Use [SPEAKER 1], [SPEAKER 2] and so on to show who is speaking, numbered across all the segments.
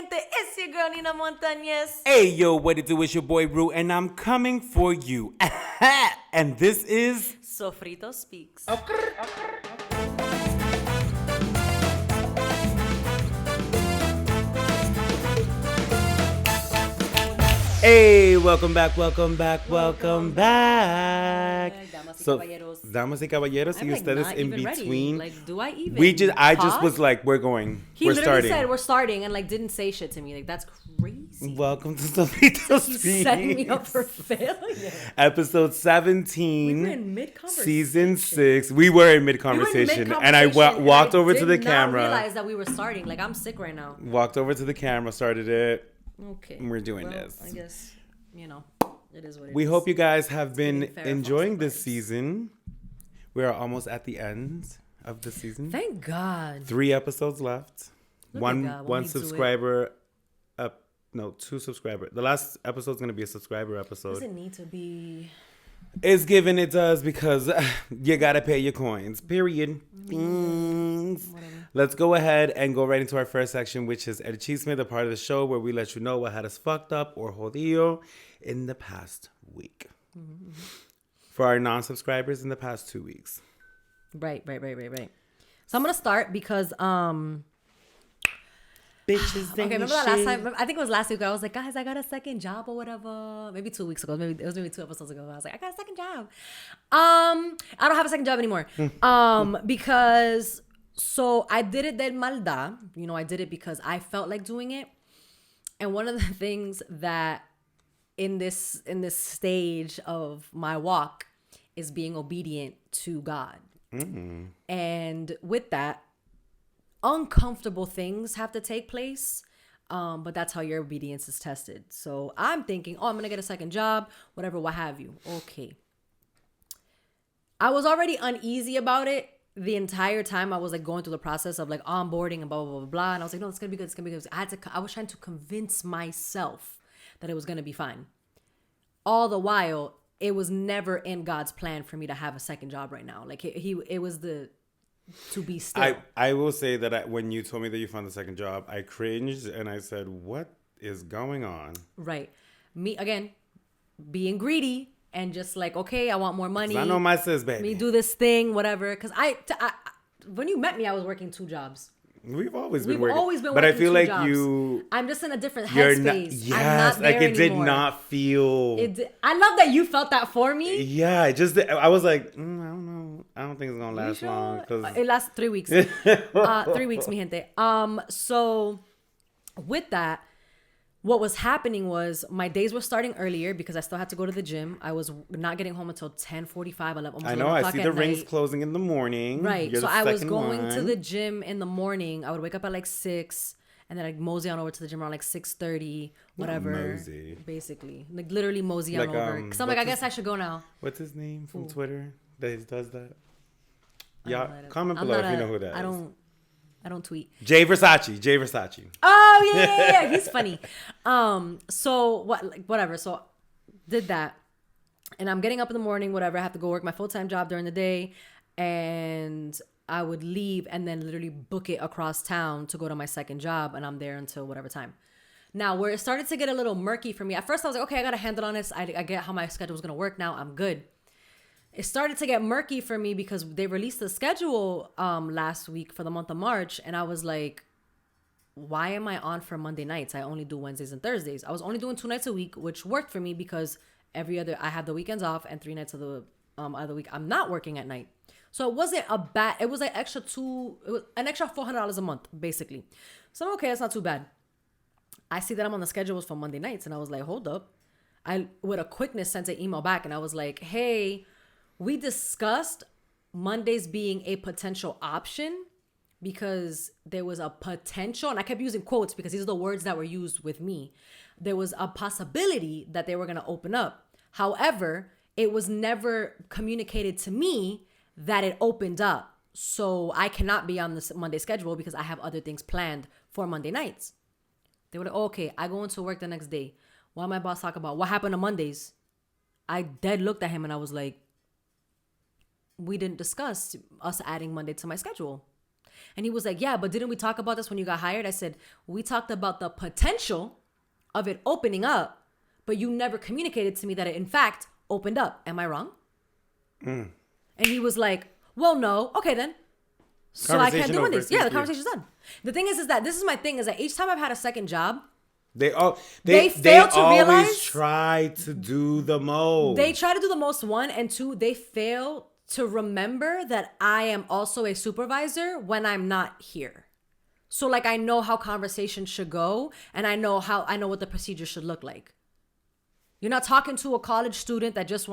[SPEAKER 1] gente? It's your girl, Nina Montañez.
[SPEAKER 2] Hey, yo, what it do? It's your boy, Rue, and I'm coming for you. And this is...
[SPEAKER 1] Sofrito Speaks.
[SPEAKER 2] Hey, welcome back. Damas y caballeros,
[SPEAKER 1] I'm
[SPEAKER 2] y
[SPEAKER 1] like
[SPEAKER 2] ustedes
[SPEAKER 1] not
[SPEAKER 2] in
[SPEAKER 1] even
[SPEAKER 2] between.
[SPEAKER 1] ready. Like, do I even
[SPEAKER 2] I just
[SPEAKER 1] pause?
[SPEAKER 2] was like, we're going.
[SPEAKER 1] He
[SPEAKER 2] we're
[SPEAKER 1] literally
[SPEAKER 2] starting.
[SPEAKER 1] said we're starting and like didn't say shit to me. Like, that's crazy.
[SPEAKER 2] Welcome to Sofrito
[SPEAKER 1] You
[SPEAKER 2] Speaks.
[SPEAKER 1] setting me up for failure.
[SPEAKER 2] Episode 17.
[SPEAKER 1] We were in mid-conversation.
[SPEAKER 2] Season 6. We were in mid-conversation. And I walked over to the camera.
[SPEAKER 1] I realized that we were starting. Like, I'm sick right now.
[SPEAKER 2] Walked over to the camera, started it.
[SPEAKER 1] Okay.
[SPEAKER 2] And we're doing this.
[SPEAKER 1] I guess, it is what it is.
[SPEAKER 2] We hope you guys have been
[SPEAKER 1] Fair,
[SPEAKER 2] enjoying
[SPEAKER 1] false
[SPEAKER 2] this season. We are almost at the end of the season.
[SPEAKER 1] Thank God.
[SPEAKER 2] 3 episodes left.
[SPEAKER 1] Look at God, when
[SPEAKER 2] One
[SPEAKER 1] we do
[SPEAKER 2] subscriber up. No, 2 subscribers. The last episode is going to be a subscriber episode.
[SPEAKER 1] Does it need to be?
[SPEAKER 2] It's given, it does, because you got to pay your coins. Period. Thanks. Let's go ahead and go right into our first section, which is El Chisme, the part of the show where we let you know what had us fucked up or jodido in the past week. Mm-hmm. For our non-subscribers in the past 2 weeks.
[SPEAKER 1] Right. So I'm going to start because,
[SPEAKER 2] Bitches.
[SPEAKER 1] okay, remember that last time? I think it was last week. I was like, guys, I got a second job or whatever. Maybe 2 weeks ago. It was maybe 2 episodes ago. I was like, I got a second job. I don't have a second job anymore. Because, so I did it de maldad. I did it because I felt like doing it. And one of the things that in this stage of my walk is being obedient to God. Mm-hmm. And with that, uncomfortable things have to take place, but that's how your obedience is tested. So I'm thinking, I'm gonna get a second job, whatever, what have you. Okay. I was already uneasy about it the entire time. I was like going through the process of like onboarding and blah blah blah blah, and I was like, no, it's gonna be good. I was trying to convince myself that it was gonna be fine. All the while, it was never in God's plan for me to have a second job right now. Like it was to be still.
[SPEAKER 2] I will say that when you told me that you found the second job, I cringed and I said, what is going on?
[SPEAKER 1] Right. Me, again, being greedy and just like, okay, I want more money.
[SPEAKER 2] I know my sis, baby.
[SPEAKER 1] Me do this thing, whatever. Because I when you met me, I was working 2 jobs.
[SPEAKER 2] We've always been working.
[SPEAKER 1] But
[SPEAKER 2] working I feel like
[SPEAKER 1] jobs. I'm just in a different headspace.
[SPEAKER 2] Yes,
[SPEAKER 1] I'm not there
[SPEAKER 2] like it
[SPEAKER 1] anymore.
[SPEAKER 2] did not feel.
[SPEAKER 1] I love that you felt that for me.
[SPEAKER 2] Yeah, I was like, I don't know. I don't think it's gonna last long.
[SPEAKER 1] It lasts 3 weeks. 3 weeks, mi gente. So with that, what was happening was my days were starting earlier because I still had to go to the gym. I was not getting home until 10:45, 11.
[SPEAKER 2] I know. I see the rings closing in the morning.
[SPEAKER 1] Right. So I was going to the gym in the morning. I would wake up at like 6, and then I'd mosey on over to the gym around like 6:30, whatever.
[SPEAKER 2] Mosey.
[SPEAKER 1] Basically, like literally mosey on over. Because I'm like, I guess I should go now.
[SPEAKER 2] What's his name from Twitter that does that? Yeah, comment below if you know who that is.
[SPEAKER 1] I don't tweet.
[SPEAKER 2] Jay Versace.
[SPEAKER 1] Oh yeah. He's funny. So whatever. So did that, and I'm getting up in the morning. Whatever. I have to go work my full-time job during the day, and I would leave and then literally book it across town to go to my second job, and I'm there until whatever time. Now, where it started to get a little murky for me. At first, I was like, okay, I got a handle on this. I get how my schedule is gonna work now. I'm good. It started to get murky for me because they released the schedule last week for the month of March. And I was like, why am I on for Monday nights? I only do Wednesdays and Thursdays. I was only doing 2 nights a week, which worked for me because I have the weekends off, and 3 nights of the other week I'm not working at night. So it wasn't it was like an extra $400 a month, basically. So I'm okay, that's not too bad. I see that I'm on the schedules for Monday nights, and I was like, hold up. I, with a quickness, sent an email back, and I was like, hey, we discussed Mondays being a potential option because there was a potential, and I kept using quotes because these are the words that were used with me. There was a possibility that they were going to open up. However, it was never communicated to me that it opened up. So I cannot be on this Monday schedule because I have other things planned for Monday nights. They were like, okay, I go into work the next day. Why my boss talk about what happened on Mondays? I dead looked at him and I was like, we didn't discuss us adding Monday to my schedule. And he was like, yeah, but didn't we talk about this when you got hired? I said, we talked about the potential of it opening up, but you never communicated to me that it in fact opened up. Am I wrong? And he was like, well, no. Okay, then. So I can't do this. Yeah, the conversation's done. The thing is that this is my thing, is that each time I've had a second job, they fail to realize,
[SPEAKER 2] try to do the most.
[SPEAKER 1] They try to do the most, one, and two, they fail to remember that I am also a supervisor when I'm not here. So like I know how conversations should go, and I know what the procedure should look like. You're not talking to a college student that's just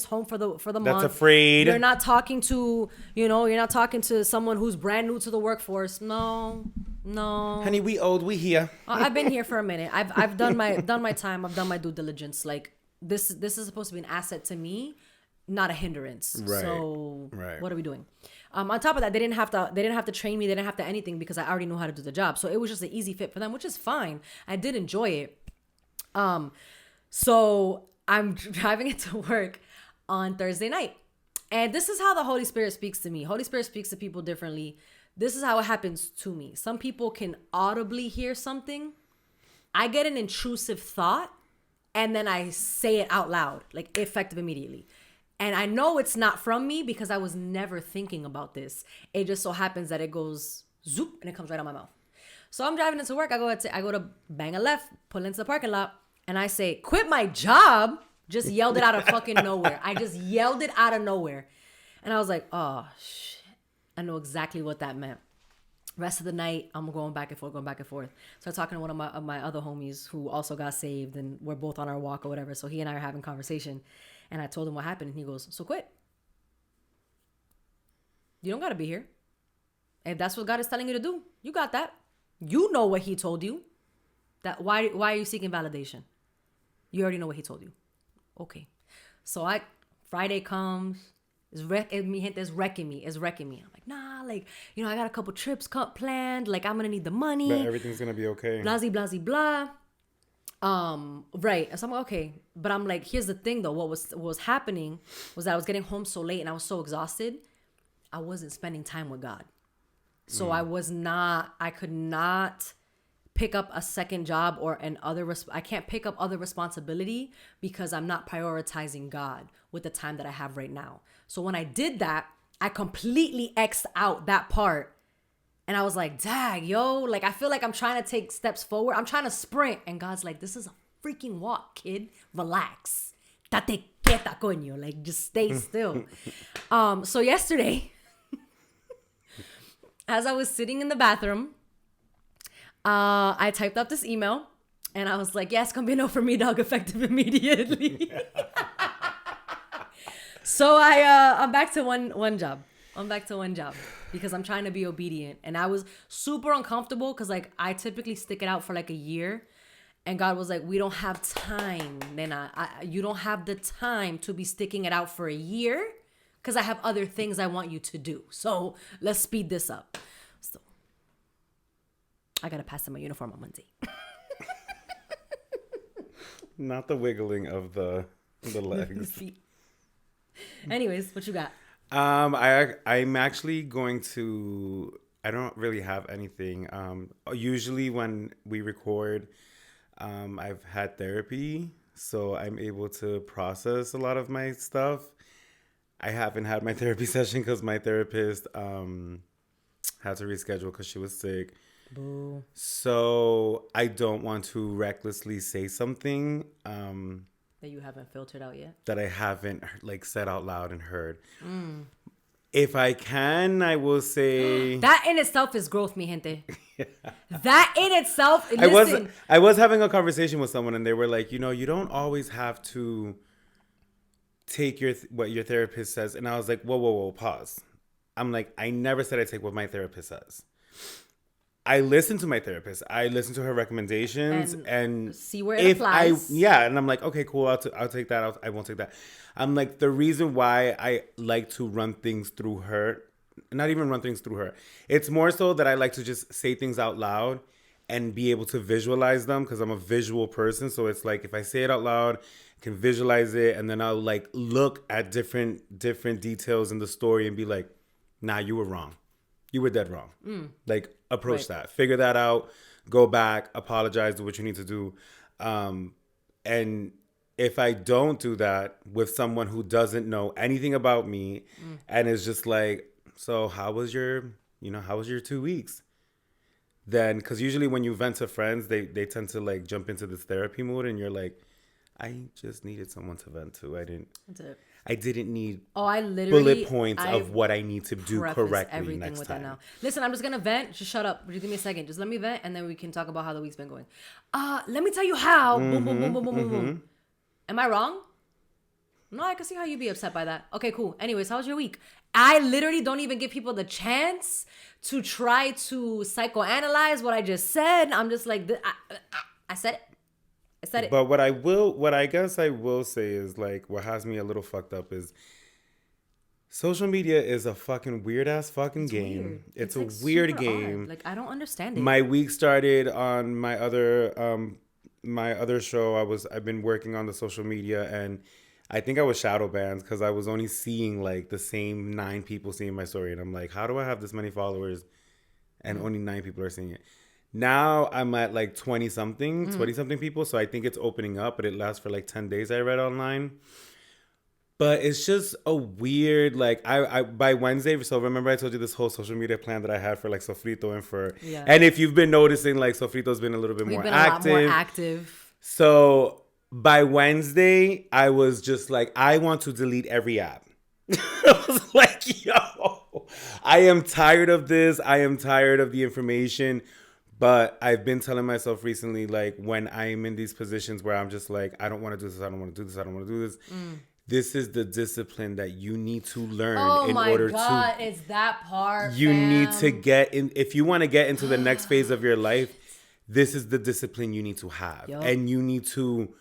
[SPEAKER 1] home for the month.
[SPEAKER 2] That's afraid.
[SPEAKER 1] You're not talking to, you're not talking to someone who's brand new to the workforce. No.
[SPEAKER 2] Honey, we old, we here.
[SPEAKER 1] I've been here for a minute. I've done my time. I've done my due diligence. Like this is supposed to be an asset to me, not a hindrance.
[SPEAKER 2] Right.
[SPEAKER 1] So
[SPEAKER 2] right.
[SPEAKER 1] What are we doing? On top of that, they didn't have to train me. They didn't have to anything because I already knew how to do the job. So it was just an easy fit for them, which is fine. I did enjoy it. So I'm driving into work on Thursday night. And this is how the Holy Spirit speaks to me. Holy Spirit speaks to people differently. This is how it happens to me. Some people can audibly hear something. I get an intrusive thought and then I say it out loud, like effective immediately. And I know it's not from me because I was never thinking about this. It just so happens that it goes zoop and it comes right out my mouth. So I'm driving into work. I go to bang a left, pull into the parking lot. And I say, quit my job. Just yelled it out of fucking nowhere. I just yelled it out of nowhere. And I was like, oh, shit. I know exactly what that meant. Rest of the night, I'm going back and forth. So I'm talking to one of my other homies who also got saved. And we're both on our walk or whatever. So he and I are having conversation. And I told him what happened. And he goes, so quit. You don't got to be here. If that's what God is telling you to do, you got that. You know what he told you. That why are you seeking validation? You already know what he told you. Okay. So Friday comes, it's wrecking me. It's wrecking me. I'm like, nah, like, I got a couple trips planned. Like, I'm going to need the money.
[SPEAKER 2] But everything's going to be okay.
[SPEAKER 1] Blah, blah. Right. So I'm like, okay. But I'm like, here's the thing though. What was happening was that I was getting home so late and I was so exhausted. I wasn't spending time with God. So I could not pick up a second job or I can't pick up other responsibility because I'm not prioritizing God with the time that I have right now. So when I did that, I completely X'd out that part. And I was like, dag, yo, like, I feel like I'm trying to take steps forward. I'm trying to sprint. And God's like, this is a freaking walk, kid. Relax. Date quieta, coño. Like, just stay still. So yesterday, as I was sitting in the bathroom, I typed up this email and I was like, yes, come be no for me, dog, effective immediately. So I'm back to one job. I'm back to one job because I'm trying to be obedient. And I was super uncomfortable because like I typically stick it out for like a year. And God was like, we don't have time, Nena. You don't have the time to be sticking it out for a year because I have other things I want you to do. So let's speed this up. So I got to pass in my uniform on Monday.
[SPEAKER 2] Not the wiggling of the legs.
[SPEAKER 1] Feet. Anyways, what you got?
[SPEAKER 2] I'm actually going to, I don't really have anything. Usually when we record, I've had therapy, so I'm able to process a lot of my stuff. I haven't had my therapy session because my therapist had to reschedule because she was sick.
[SPEAKER 1] Boo.
[SPEAKER 2] So I don't want to recklessly say something
[SPEAKER 1] that you haven't filtered out yet,
[SPEAKER 2] that I haven't like said out loud and heard. If I can, I will say
[SPEAKER 1] that in itself is growth, mi gente. Yeah. That in itself. Listen.
[SPEAKER 2] I was having a conversation with someone and they were like, you don't always have to take what your therapist says. And I was like, whoa, pause. I'm like, I never said I take what my therapist says. I listen to my therapist. I listen to her recommendations and
[SPEAKER 1] see where it applies.
[SPEAKER 2] And I'm like, okay, cool. I'll take that. I won't take that. I'm like, the reason why I like to run things through her, not even run things through her. It's more so that I like to just say things out loud and be able to visualize them because I'm a visual person. So it's like, if I say it out loud, I can visualize it. And then I'll like look at different details in the story and be like, nah, you were wrong. you were dead wrong. Like, approach that. Figure that out. Go back. Apologize. Do what you need to do. And if I don't do that with someone who doesn't know anything about me and is just like, so how was your 2 weeks? Then, because usually when you vent to friends, they tend to like jump into this therapy mode, and you're like, I just needed someone to vent to. I didn't need bullet points of what I need to do correctly next time. Now.
[SPEAKER 1] Listen, I'm just gonna vent. Just shut up. Just give me a second. Just let me vent, and then we can talk about how the week's been going. Let me tell you how. Boom, boom, boom, boom, boom, boom, boom. Am I wrong? No, I can see how you'd be upset by that. Okay, cool. Anyways, how was your week? I literally don't even give people the chance to try to psychoanalyze what I just said. I'm just like, I said it. I said it.
[SPEAKER 2] But what I guess I will say is like, what has me a little fucked up is social media is a fucking weird ass fucking game.
[SPEAKER 1] Weird.
[SPEAKER 2] It's a weird game.
[SPEAKER 1] Odd. Like, I don't understand it.
[SPEAKER 2] My week started on my other show. I've been working on the social media, and I think I was shadow banned because I was only seeing like the same 9 people seeing my story, and I'm like, how do I have this many followers and only 9 people are seeing it? Now I'm at like 20 something people. So I think it's opening up, but it lasts for like 10 days. I read online, but it's just a weird, like I by Wednesday. So remember I told you this whole social media plan that I had for like Sofrito and if you've been noticing, like Sofrito's been a little bit more active. A lot more active. So by Wednesday, I was just like, I want to delete every app. I was like, yo, I am tired of this. I am tired of the information. But I've been telling myself recently, like, when I'm in these positions where I'm just like, I don't want to do this, I don't want to do this, I don't want to do this. This is the discipline that you need to learn in order to. Oh my God,
[SPEAKER 1] it's that part.
[SPEAKER 2] You need to get in. If you want to get into the next phase of your life, this is the discipline you need to have. Yep. And you need to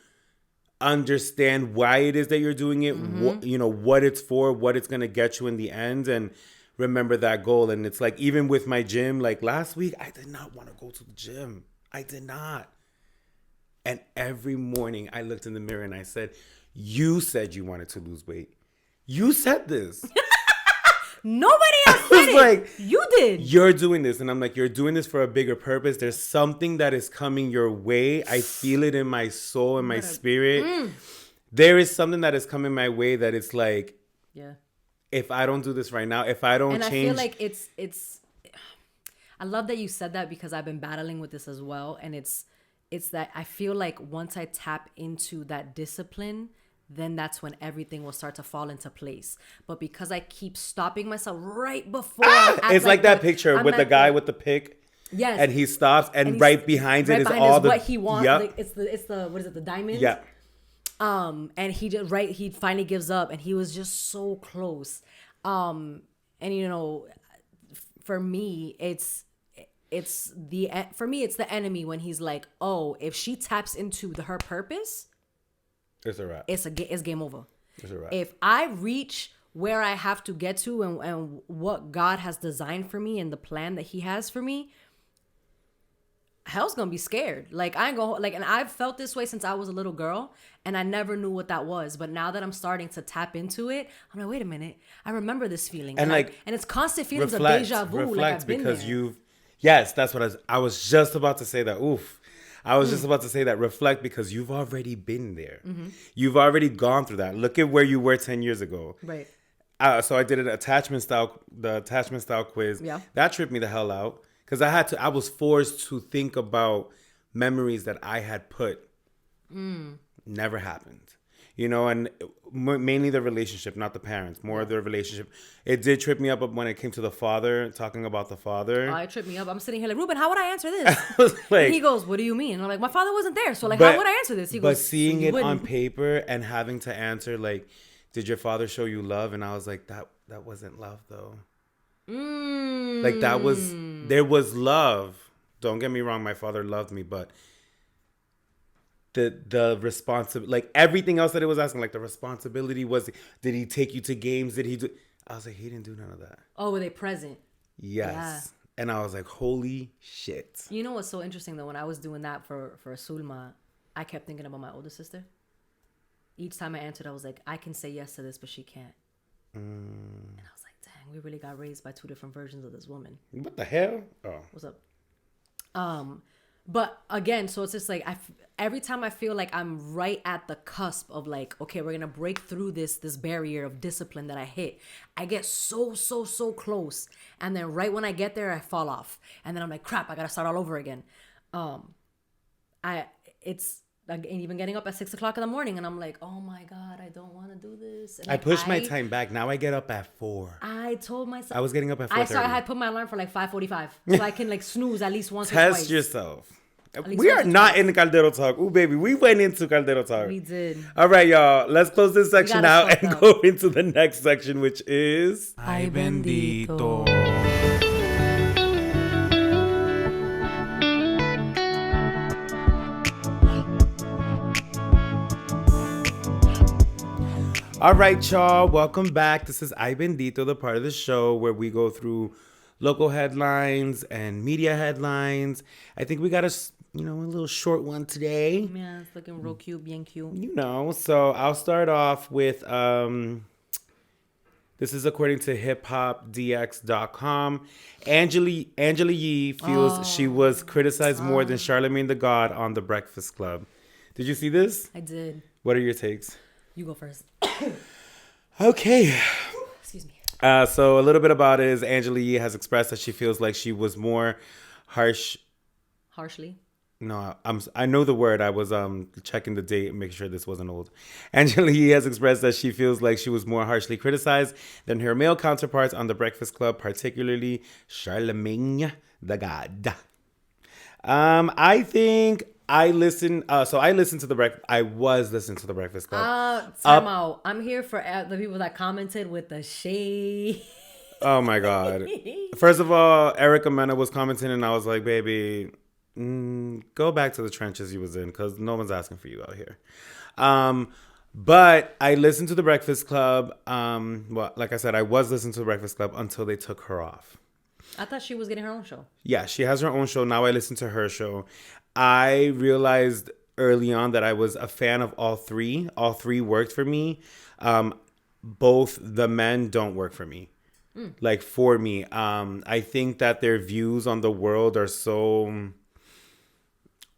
[SPEAKER 2] understand why it is that you're doing it, what it's for, what it's going to get you in the end, and remember that goal. And it's like, even with my gym, like last week, I did not want to go to the gym. I did not. And every morning I looked in the mirror and I said, you said you wanted to lose weight. You said this.
[SPEAKER 1] Nobody else said it. Like, you did.
[SPEAKER 2] You're doing this. And I'm like, you're doing this for a bigger purpose. There's something that is coming your way. I feel it in my soul and my spirit. There is something that is coming my way that it's like, yeah. If I don't do this right now, if I don't change. And I feel
[SPEAKER 1] like it's. I love that you said that because I've been battling with this as well. And it's that I feel like once I tap into that discipline, then that's when everything will start to fall into place. But because I keep stopping myself right before.
[SPEAKER 2] It's like that picture with the guy with the pick. Yes. And he stops and right behind it is all the.
[SPEAKER 1] What he wants. Yep. Like, it's the, what is it, the diamond?
[SPEAKER 2] Yeah.
[SPEAKER 1] And he finally gives up, and he was just so close. And for me, it's the enemy when he's like, oh, if she taps into her purpose,
[SPEAKER 2] it's a wrap.
[SPEAKER 1] It's game over.
[SPEAKER 2] It's a wrap.
[SPEAKER 1] If I reach where I have to get to and what God has designed for me and the plan that He has for me, hell's gonna be scared. Like, I ain't gonna, like, and I've felt this way since I was a little girl, and I never knew what that was. But now that I'm starting to tap into it, I'm like, wait a minute, I remember this feeling, and it's constant feelings of deja vu. Like, I've been
[SPEAKER 2] because
[SPEAKER 1] there.
[SPEAKER 2] Yes, that's what I was just about to say. That I was just about to say that. Reflect, because you've already been there. Mm-hmm. You've already gone through that. Look at where you were 10 years ago.
[SPEAKER 1] Right.
[SPEAKER 2] So I did the attachment style quiz. Yeah. That tripped me the hell out. Because I was forced to think about memories that I had put. Never happened. And mainly the relationship, not the parents, more of the relationship. It did trip me up when it came to the father, talking about the father.
[SPEAKER 1] Oh, it tripped me up. I'm sitting here like, Ruben, how would I answer this? And he goes, what do you mean? And I'm like, my father wasn't there. So, how would I answer this? He goes,
[SPEAKER 2] but seeing it on paper and having to answer, like, did your father show you love? And I was like, that wasn't love, though. Like, there was love. Don't get me wrong, my father loved me, but the responsibility, like everything else that it was asking, like the responsibility was, did he take you to games? Did he do? I was like, he didn't do none of that.
[SPEAKER 1] Oh, were they present?
[SPEAKER 2] Yes. Yeah. And I was like, holy shit.
[SPEAKER 1] You know what's so interesting though? When I was doing that for Sulma, I kept thinking about my older sister. Each time I answered, I was like, I can say yes to this, but she can't. And I was like, dang, we really got raised by two different versions of this woman.
[SPEAKER 2] What the hell? Oh,
[SPEAKER 1] what's up? But again, so it's just like every time I feel like I'm right at the cusp of like, okay, we're gonna break through this barrier of discipline that I hit. I get so close, and then right when I get there, I fall off, and then I'm like, crap, I gotta start all over again. It's like even getting up at 6 o'clock in the morning, and I'm like, oh my god, I don't want to do this. And
[SPEAKER 2] I pushed my time back. Now I get up at 4.
[SPEAKER 1] I told myself
[SPEAKER 2] I was getting up at 4:30.
[SPEAKER 1] I had put my alarm for like 5:45, so I can like snooze at least once or
[SPEAKER 2] Test
[SPEAKER 1] twice.
[SPEAKER 2] yourself. We are not in the Caldero Talk. Ooh, baby, we went into Caldero Talk.
[SPEAKER 1] We did.
[SPEAKER 2] All right, y'all. Let's close this section out and go into the next section, which is...
[SPEAKER 1] Ay bendito.
[SPEAKER 2] All right, y'all. Welcome back. This is Ay Bendito, the part of the show where we go through local headlines and media headlines. I think we got a little short one today.
[SPEAKER 1] Yeah, it's looking real cute, bien cute.
[SPEAKER 2] So I'll start off with, this is according to hiphopdx.com. Angela Yee feels she was criticized more than Charlamagne the God on The Breakfast Club. Did you see this?
[SPEAKER 1] I did.
[SPEAKER 2] What are your takes?
[SPEAKER 1] You go first.
[SPEAKER 2] Okay.
[SPEAKER 1] Excuse me.
[SPEAKER 2] So a little bit about it is Angela Yee has expressed that she feels like she was more
[SPEAKER 1] harshly.
[SPEAKER 2] No, I know the word. I was checking the date and making sure this wasn't old. Angela Yee has expressed that she feels like she was more harshly criticized than her male counterparts on The Breakfast Club, particularly Charlamagne the God. I think I listened. I listened to the Breakfast. I was listening to The Breakfast Club.
[SPEAKER 1] Time out. I'm here for the people that commented with the shade.
[SPEAKER 2] Oh my God! First of all, Erica Mena was commenting, and I was like, "Baby, go back to the trenches you was in, because no one's asking for you out here." But I listened to The Breakfast Club. Well, like I said, I was listening to The Breakfast Club until they took her off.
[SPEAKER 1] I thought she was getting her own show. Yeah,
[SPEAKER 2] she has her own show. Now I listen to her show. I realized early on that I was a fan of all three. All three worked for me. Both the men don't work for me. Like, for me. I think that their views on the world are so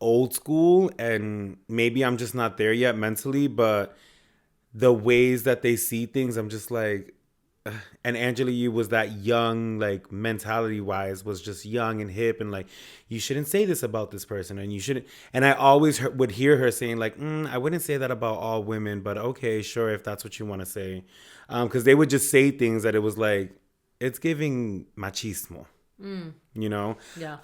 [SPEAKER 2] old school, and maybe I'm just not there yet mentally, but the ways that they see things, I'm just like... And Angela Yee was that young, like, mentality wise, was just young and hip, and like, you shouldn't say this about this person, and you shouldn't. And I always would hear her saying like, I wouldn't say that about all women, but okay, sure, if that's what you want to say, because they would just say things that it was like, it's giving machismo,
[SPEAKER 1] Yeah.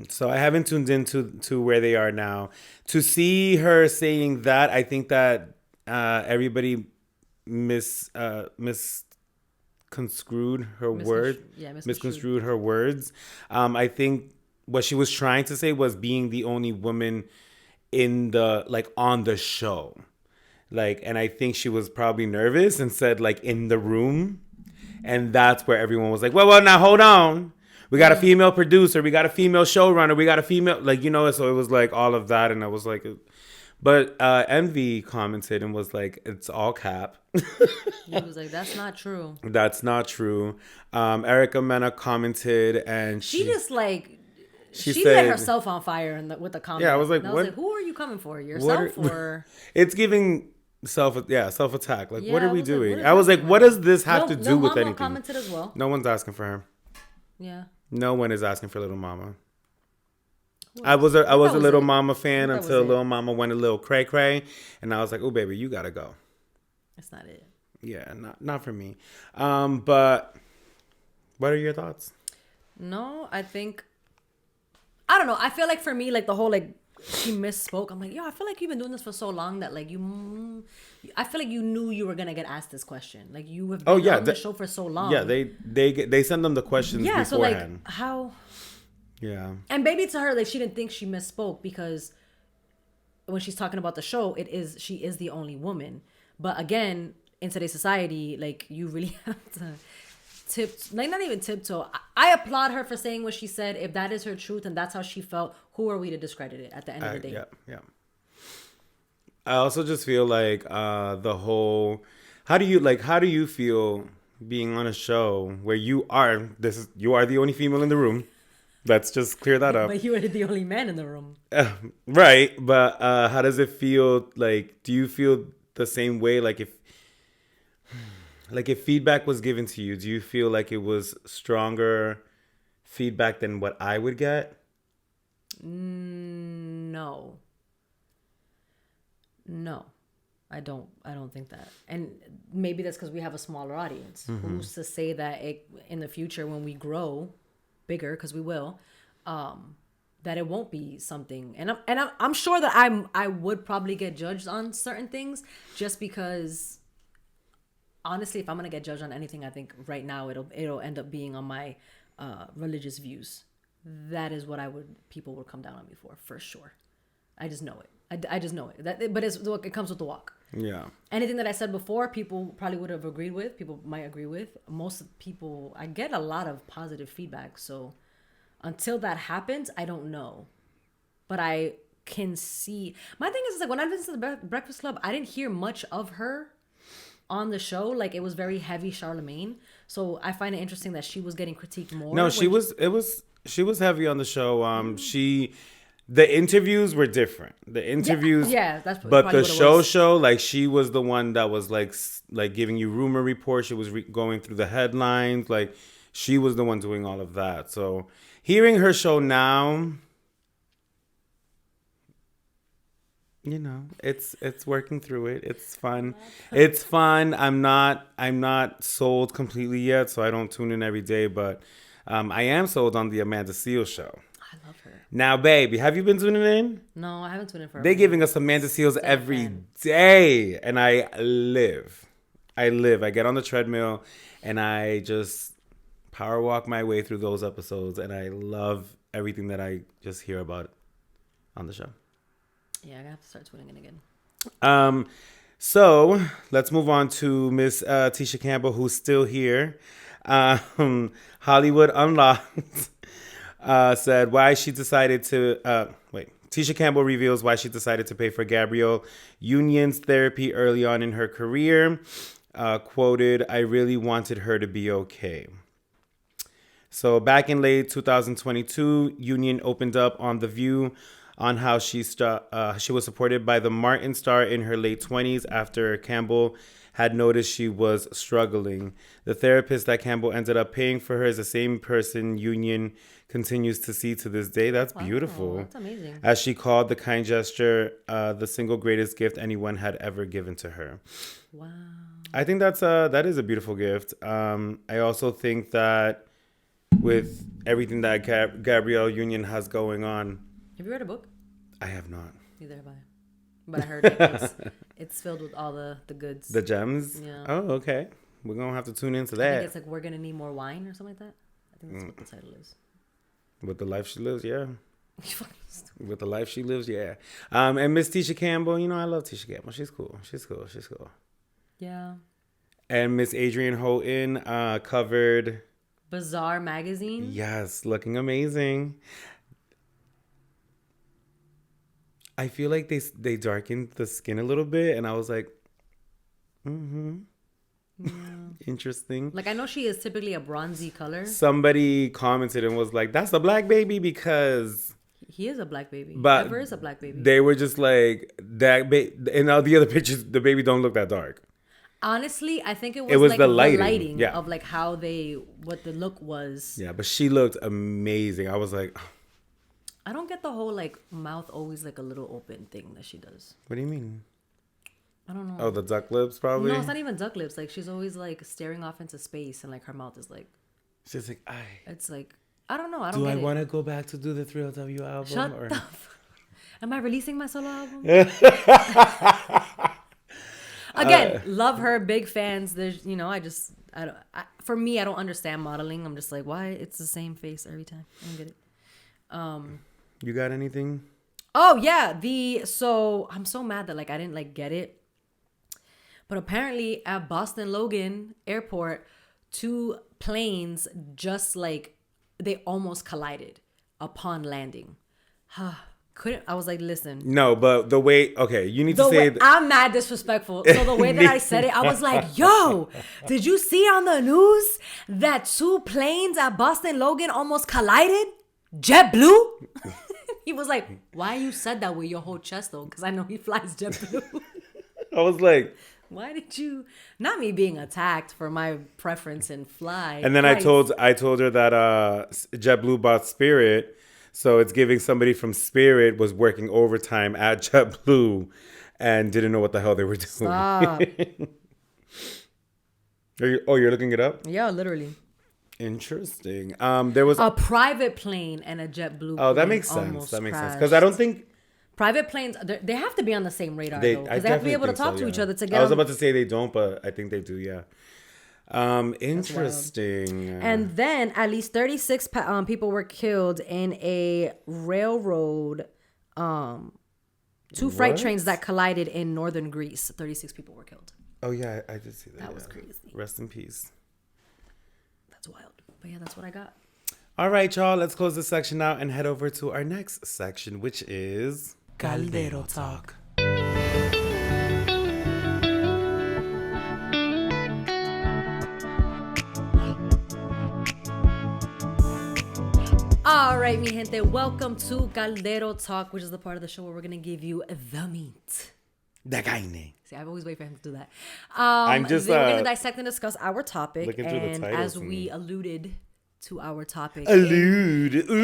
[SPEAKER 2] So I haven't tuned into where they are now. To see her saying that, I think that everybody misconstrued her words.
[SPEAKER 1] Yeah,
[SPEAKER 2] misconstrued her words. I think what she was trying to say was being the only woman in the, like, on the show. Like, and I think she was probably nervous and said, like, in the room. And that's where everyone was like, well, now hold on. We got a female producer. We got a female showrunner. We got a female, like, so it was like all of that. And I was like, but Envy commented and was like, it's all cap.
[SPEAKER 1] He was like, that's not true.
[SPEAKER 2] That's not true. Erica Mena commented, and she just like,
[SPEAKER 1] she said, lit herself on fire with the comment.
[SPEAKER 2] Yeah, I was like,
[SPEAKER 1] who are you coming for? Yourself or?
[SPEAKER 2] It's giving self-attack. Like, what are we doing? I was like, what does this have to do with anything?
[SPEAKER 1] Commented as well.
[SPEAKER 2] No one's asking for her.
[SPEAKER 1] Yeah.
[SPEAKER 2] No one is asking for Little Mama. I was a Little Mama fan until Little Mama went a little cray cray, and I was like, oh baby, you gotta go.
[SPEAKER 1] That's not it.
[SPEAKER 2] Yeah, not for me. But what are your thoughts?
[SPEAKER 1] No, I don't know. I feel like for me, like, the whole, like, she misspoke. I'm like, I feel like you've been doing this for so long that, like, I feel like you knew you were gonna get asked this question. Like, you have been on the show for so long.
[SPEAKER 2] Yeah, they send them the questions beforehand.
[SPEAKER 1] So, like, how?
[SPEAKER 2] Yeah.
[SPEAKER 1] And maybe to her, like, she didn't think she misspoke, because when she's talking about the show, she is the only woman. But again, in today's society, like, you really have to not even tiptoe. I applaud her for saying what she said. If that is her truth and that's how she felt, who are we to discredit it at the end of the day?
[SPEAKER 2] Yeah. I also just feel like the whole, how do you feel being on a show where you are the only female in the room. Let's just clear that up.
[SPEAKER 1] But you were the only man in the room.
[SPEAKER 2] Right. But how does it feel? Like, do you feel the same way? Like if feedback was given to you, do you feel like it was stronger feedback than what I would get?
[SPEAKER 1] No, I don't think that. And maybe that's because we have a smaller audience. Who's to say that in the future, when we grow bigger, because we will, that it won't be something. And I'm sure that I would probably get judged on certain things, just because honestly, if I'm gonna get judged on anything, I think right now it'll end up being on my religious views. That is what people would come down on me for sure. I just know it. I just know it. But it comes with the walk.
[SPEAKER 2] Yeah.
[SPEAKER 1] Anything that I said before, people probably would have agreed with. People might agree with. Most people, I get a lot of positive feedback. So until that happens, I don't know. But I can see. My thing is like when I listened to the Breakfast Club, I didn't hear much of her on the show. Like it was very heavy Charlemagne. So I find it interesting that she was getting critiqued more.
[SPEAKER 2] No, she was heavy on the show. The interviews were different. The interviews,
[SPEAKER 1] yeah, that's
[SPEAKER 2] but the show, like she was the one that was like giving you rumor reports. She was going through the headlines. Like she was the one doing all of that. So hearing her show now, you know, it's working through it. It's fun. It's fun. I'm not sold completely yet, so I don't tune in every day, but I am sold on the Amanda Seales show.
[SPEAKER 1] I love her.
[SPEAKER 2] Now, baby, have you been tuning in?
[SPEAKER 1] No, I haven't tuned in for.
[SPEAKER 2] They're giving us Amanda Seales every day, and I live. I get on the treadmill, and I just power walk my way through those episodes, and I love everything that I just hear about on the show.
[SPEAKER 1] Yeah, I have to start tuning in again.
[SPEAKER 2] So let's move on to Miss Tisha Campbell, who's still here. Hollywood Unlocked said why she decided to Tisha Campbell reveals why she decided to pay for Gabrielle Union's therapy early on in her career. Quoted, "I really wanted her to be okay." So back in late 2022, Union opened up on The View on how she was supported by the Martin star in her late 20s after Campbell had noticed she was struggling. The therapist that Campbell ended up paying for her is the same person Union continues to see to this day. That's beautiful.
[SPEAKER 1] That's amazing.
[SPEAKER 2] As she called the kind gesture the single greatest gift anyone had ever given to her.
[SPEAKER 1] Wow.
[SPEAKER 2] I think that is a beautiful gift. I also think that with everything that Gabrielle Union has going on.
[SPEAKER 1] Have you read a book?
[SPEAKER 2] I have not.
[SPEAKER 1] Neither have I. But I heard it's filled with all the goods.
[SPEAKER 2] The gems?
[SPEAKER 1] Yeah.
[SPEAKER 2] Oh, okay. We're going to have to tune into
[SPEAKER 1] I
[SPEAKER 2] that.
[SPEAKER 1] think it's like We're Gonna Need More Wine or something like that. I think that's what the title is.
[SPEAKER 2] With the life she lives, yeah. With the life she lives, yeah. And Miss Tisha Campbell, you know, I love Tisha Campbell. She's cool.
[SPEAKER 1] Yeah.
[SPEAKER 2] And Miss Adrienne Houghton covered
[SPEAKER 1] Bazaar magazine.
[SPEAKER 2] Yes, looking amazing. I feel like they darkened the skin a little bit, and I was like, yeah. Interesting.
[SPEAKER 1] Like I know she is typically a bronzy color.
[SPEAKER 2] Somebody commented and was like, "That's a black baby," because
[SPEAKER 1] he is a black baby.
[SPEAKER 2] But
[SPEAKER 1] Ever is a black baby.
[SPEAKER 2] They were just like that. In all the other pictures, the baby don't look that dark.
[SPEAKER 1] Honestly, I think it was like
[SPEAKER 2] the lighting
[SPEAKER 1] of like how what the look was.
[SPEAKER 2] Yeah, but she looked amazing. I was like,
[SPEAKER 1] I don't get the whole like mouth always like a little open thing that she does.
[SPEAKER 2] What do you mean?
[SPEAKER 1] I don't know.
[SPEAKER 2] Oh, the duck lips probably?
[SPEAKER 1] No, it's not even duck lips. Like she's always like staring off into space and like her mouth is like.
[SPEAKER 2] She's like,
[SPEAKER 1] It's like, I don't know. I
[SPEAKER 2] don't. Do I want to go back to do the 3LW album?
[SPEAKER 1] Shut up. Am I releasing my solo album? Again, love her, big fans. There's, for me, I don't understand modeling. I'm just like, why? It's the same face every time. I don't get it.
[SPEAKER 2] You got anything?
[SPEAKER 1] Oh yeah, so I'm so mad that like I didn't like get it. But apparently at Boston Logan Airport, 2 planes just like they almost collided upon landing. couldn't. I was like, listen.
[SPEAKER 2] No, but the way. Okay, you need to say.
[SPEAKER 1] I'm mad disrespectful. So the way that I said it, I was like, yo, did you see on the news that 2 planes at Boston Logan almost collided? JetBlue? He was like, why you said that with your whole chest though? Because I know he flies JetBlue.
[SPEAKER 2] I was like,
[SPEAKER 1] why did you? Not me being attacked for my preference in fly.
[SPEAKER 2] And then I told her that JetBlue bought Spirit, so it's giving somebody from Spirit was working overtime at JetBlue and didn't know what the hell they were doing.
[SPEAKER 1] Stop.
[SPEAKER 2] You're looking it up?
[SPEAKER 1] Yeah, literally.
[SPEAKER 2] Interesting. There was
[SPEAKER 1] a private plane and a JetBlue.
[SPEAKER 2] Oh, that makes sense. That makes sense because I don't think.
[SPEAKER 1] Private planes, they have to be on the same radar, though. Because they have to be able to talk to each other together.
[SPEAKER 2] I was about to say they don't, but I think they do, yeah. Interesting.
[SPEAKER 1] And then at least 36 people were killed in a railroad, 2 freight trains that collided in northern Greece. 36 people were killed.
[SPEAKER 2] Oh, yeah, I did see that.
[SPEAKER 1] That was crazy.
[SPEAKER 2] Rest in peace.
[SPEAKER 1] That's wild. But yeah, that's what I got.
[SPEAKER 2] All right, y'all, let's close this section out and head over to our next section, which is... Caldero Talk.
[SPEAKER 1] All right, mi gente, welcome to Caldero Talk, which is the part of the show where we're going to give you the meat.
[SPEAKER 2] The carne.
[SPEAKER 1] See, I've always waited for him to do that.
[SPEAKER 2] I'm just...
[SPEAKER 1] we're going to dissect and discuss our topic. And as we alluded to our topic... Chisme,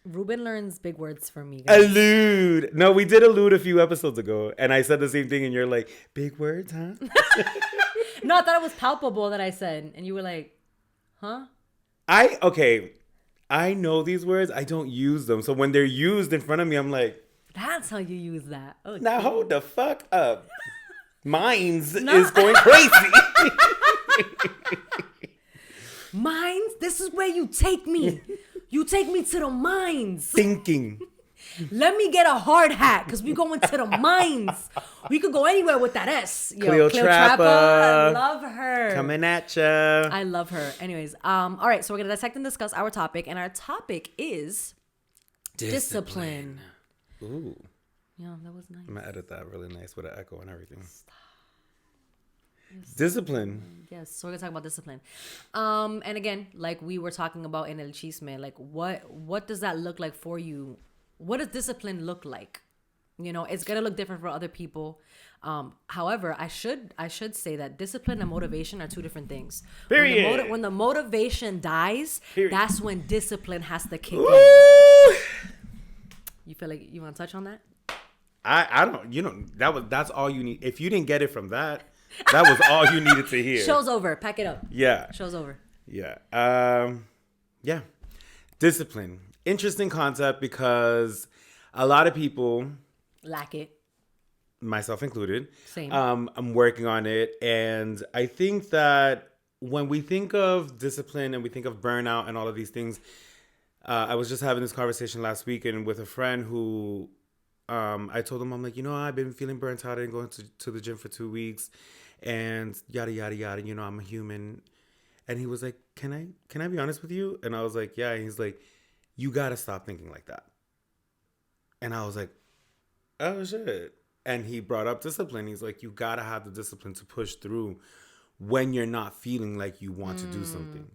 [SPEAKER 1] Ruben learns big words from me, guys.
[SPEAKER 2] Allude. No, we did allude a few episodes ago, and I said the same thing, and you're like, big words, huh?
[SPEAKER 1] No, I thought it was palpable that I said, and you were like, huh?
[SPEAKER 2] I know these words. I don't use them. So when they're used in front of me, I'm like...
[SPEAKER 1] That's how you use that. Okay.
[SPEAKER 2] Now hold the fuck up. Mines is going crazy.
[SPEAKER 1] Mines? This is where you take me. You take me to the mines.
[SPEAKER 2] Thinking.
[SPEAKER 1] Let me get a hard hat because we going to the mines. We could go anywhere with that S. Yo,
[SPEAKER 2] Cleotrapa.
[SPEAKER 1] I love her.
[SPEAKER 2] Coming at ya.
[SPEAKER 1] I love her. Anyways, all right. So we're going to dissect and discuss our topic. And our topic is discipline.
[SPEAKER 2] Ooh.
[SPEAKER 1] Yeah, that was nice.
[SPEAKER 2] I'm going to edit that really nice with an echo and everything. Yes. Discipline.
[SPEAKER 1] Yes, so we're gonna talk about discipline. And again, like we were talking about in El Chisme, like what does that look like for you? What does discipline look like? You know, it's gonna look different for other people. However, I should say that discipline and motivation are 2 different things.
[SPEAKER 2] Period.
[SPEAKER 1] When the motivation dies, that's when discipline has to kick in. You feel like you want to touch on that?
[SPEAKER 2] I don't. You know, that's all you need. If you didn't get it from that. That was all you needed to hear.
[SPEAKER 1] Show's over. Pack it up.
[SPEAKER 2] Yeah.
[SPEAKER 1] Show's over.
[SPEAKER 2] Yeah. Yeah. Discipline. Interesting concept because a lot of people
[SPEAKER 1] lack it.
[SPEAKER 2] Myself included.
[SPEAKER 1] Same.
[SPEAKER 2] I'm working on it. And I think that when we think of discipline and we think of burnout and all of these things, I was just having this conversation last weekend with a friend who I told him, I'm like, I've been feeling burnt out and going to the gym for 2 weeks and yada, yada, yada. I'm a human. And he was like, can I be honest with you? And I was like, yeah. And he's like, you got to stop thinking like that. And I was like, oh, shit. And he brought up discipline. He's like, you got to have the discipline to push through when you're not feeling like you want to do something.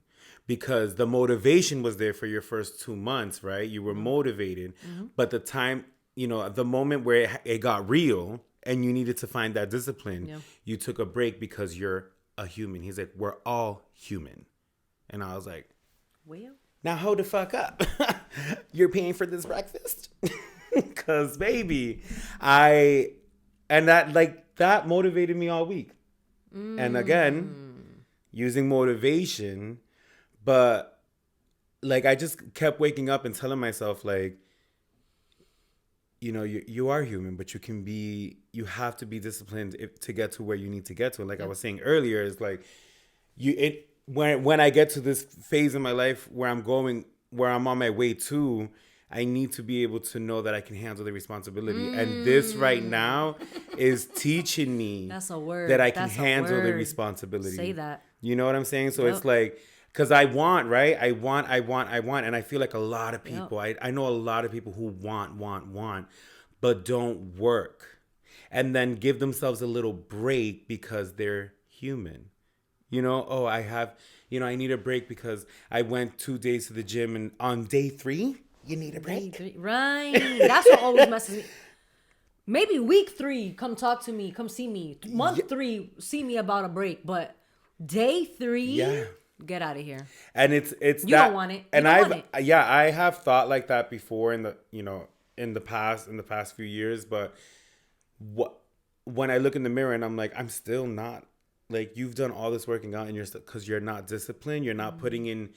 [SPEAKER 2] Because the motivation was there for your first 2 months, right? You were motivated. Mm-hmm. But the time... the moment where it got real and you needed to find that discipline, you took a break because you're a human. He's like, we're all human. And I was like, well, now hold the fuck up. You're paying for this breakfast? Because, baby, that motivated me all week. And again, using motivation, but I just kept waking up and telling myself, you are human, but you have to be disciplined to get to where you need to get to. And I was saying earlier, it's when I get to this phase in my life where I'm on my way to, I need to be able to know that I can handle the responsibility. And this right now is teaching me
[SPEAKER 1] that's a word.
[SPEAKER 2] That I can handle the responsibility.
[SPEAKER 1] Say that.
[SPEAKER 2] You know what I'm saying? So it's Because I want, right? I want. And I feel like a lot of
[SPEAKER 1] Yep.
[SPEAKER 2] people, I know a lot of people who want, but don't work. And then give themselves a little break because they're human. Oh, I need a break because I went 2 days to the gym, and on day 3, you need a break.
[SPEAKER 1] Right. That's what always messes me. Maybe week 3, come talk to me, come see me. Month 3, see me about a break. But day 3,
[SPEAKER 2] Yeah.
[SPEAKER 1] get out of here.
[SPEAKER 2] And it's
[SPEAKER 1] You don't want it. You
[SPEAKER 2] and
[SPEAKER 1] don't want it.
[SPEAKER 2] I have thought like that before in the past few years, but when I look in the mirror and I'm like, I'm still not, like, you've done all this working out and you're still, because you're not disciplined, you're not putting in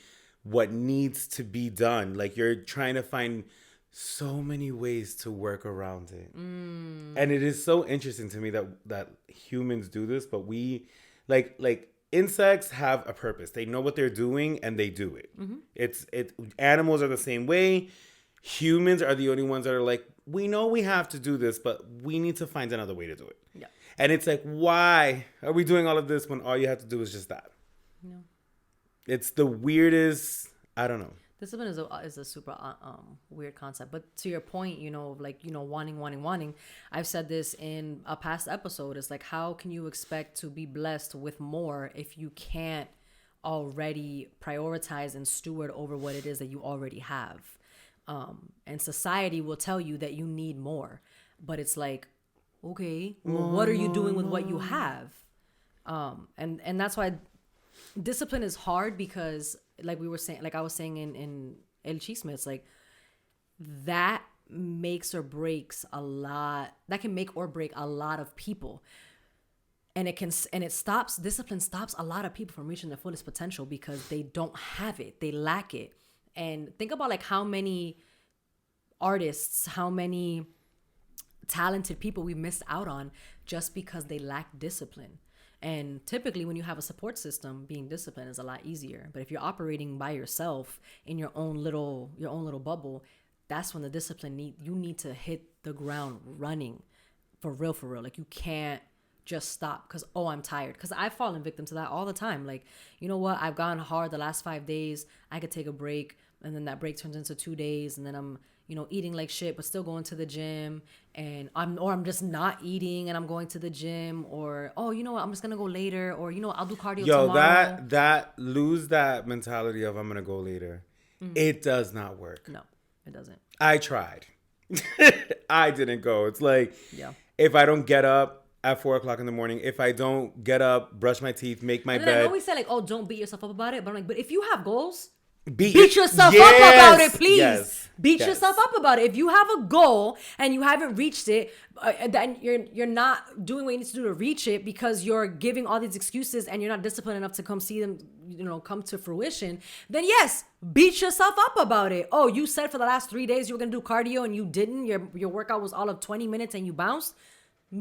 [SPEAKER 2] what needs to be done. Like, you're trying to find so many ways to work around it. And it is so interesting to me that humans do this, but we like insects have a purpose. They know what they're doing and they do it. Animals are the same way. Humans are the only ones that are like, we know we have to do this, but we need to find another way to do it.
[SPEAKER 1] Yeah.
[SPEAKER 2] And it's like, why are we doing all of this when all you have to do is just that?
[SPEAKER 1] No.
[SPEAKER 2] It's the weirdest. I don't know.
[SPEAKER 1] Discipline is a super weird concept. But to your point, wanting. I've said this in a past episode. It's like, how can you expect to be blessed with more if you can't already prioritize and steward over what it is that you already have? And society will tell you that you need more. But it's like, okay, well, what are you doing with what you have? And that's why discipline is hard, because like I was saying in El Chisme, it's like that makes or breaks a lot. That can make or break a lot of people. And discipline stops a lot of people from reaching their fullest potential because they don't have it. They lack it. And think about like how many artists, how many talented people we missed out on just because they lack discipline. And typically when you have a support system, being disciplined is a lot easier. But if you're operating by yourself in your own little bubble, that's when the discipline you need to hit the ground running for real. Like, you can't just stop because, I'm tired. Because I've fallen victim to that all the time. Like, you know what? I've gone hard the last 5 days. I could take a break. And then that break turns into 2 days. And then I'm, eating like shit, but still going to the gym. And I'm just not eating and I'm going to the gym. Or, you know what? I'm just going to go later. Or, I'll do cardio tomorrow.
[SPEAKER 2] that lose that mentality of I'm going to go later. Mm-hmm. It does not work.
[SPEAKER 1] No, it doesn't.
[SPEAKER 2] I tried. I didn't go. It's like,
[SPEAKER 1] yeah.
[SPEAKER 2] If I don't get up at 4:00 in the morning, if I don't get up, brush my teeth, make my bed.
[SPEAKER 1] I know we say like, don't beat yourself up about it. But I'm like, but if you have goals, beat yourself up about it, please.
[SPEAKER 2] Yes.
[SPEAKER 1] Beat yourself up about it. If you have a goal and you haven't reached it, then you're not doing what you need to do to reach it because you're giving all these excuses and you're not disciplined enough to come see them, come to fruition. Then yes, beat yourself up about it. Oh, you said for the last 3 days you were gonna do cardio and you didn't. Your workout was all of 20 minutes and you bounced.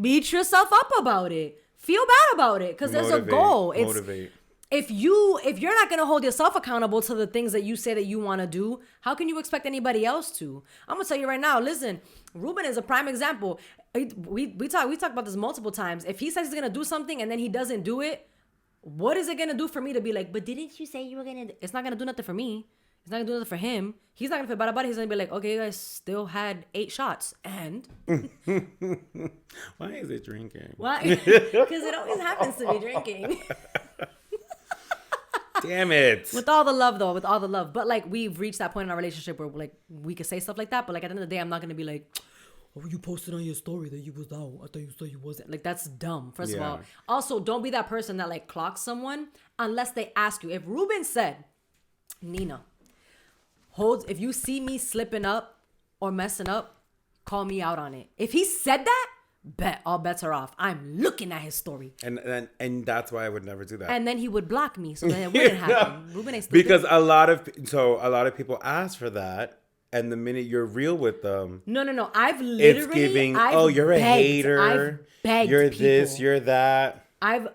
[SPEAKER 1] Beat yourself up about it. Feel bad about it because there's a goal.
[SPEAKER 2] Motivate.
[SPEAKER 1] If you're not going to hold yourself accountable to the things that you say that you want to do, how can you expect anybody else to? I'm going to tell you right now, listen, Ruben is a prime example. We talk about this multiple times. If he says he's going to do something and then he doesn't do it, what is it going to do for me to be like, but didn't you say you were going to? It's not going to do nothing for me. It's not going to do nothing for him. He's not going to feel bad about it. He's going to be like, okay, you guys still had 8 shots. And?
[SPEAKER 2] Why is it drinking?
[SPEAKER 1] Why? Because it always happens to be drinking.
[SPEAKER 2] Damn it.
[SPEAKER 1] With all the love, though. With all the love. But, like, we've reached that point in our relationship where, like, we could say stuff like that. But, like, at the end of the day, I'm not going to be like, oh, you posted on your story that you was out. I thought you said you wasn't. Like, that's dumb, first of all. Also, don't be that person that, like, clocks someone unless they ask you. If Ruben said, Nina, if you see me slipping up or messing up, call me out on it. If he said that, bet all bets are off. I'm looking at his story.
[SPEAKER 2] And that's why I would never do that.
[SPEAKER 1] And then he would block me, so then it wouldn't happen. Ruben ain't stupid.
[SPEAKER 2] Because a lot of people ask for that, and the minute you're real with them,
[SPEAKER 1] no. I've literally,
[SPEAKER 2] it's giving. You're a hater. I've begged you're people. This. You're that.
[SPEAKER 1] I've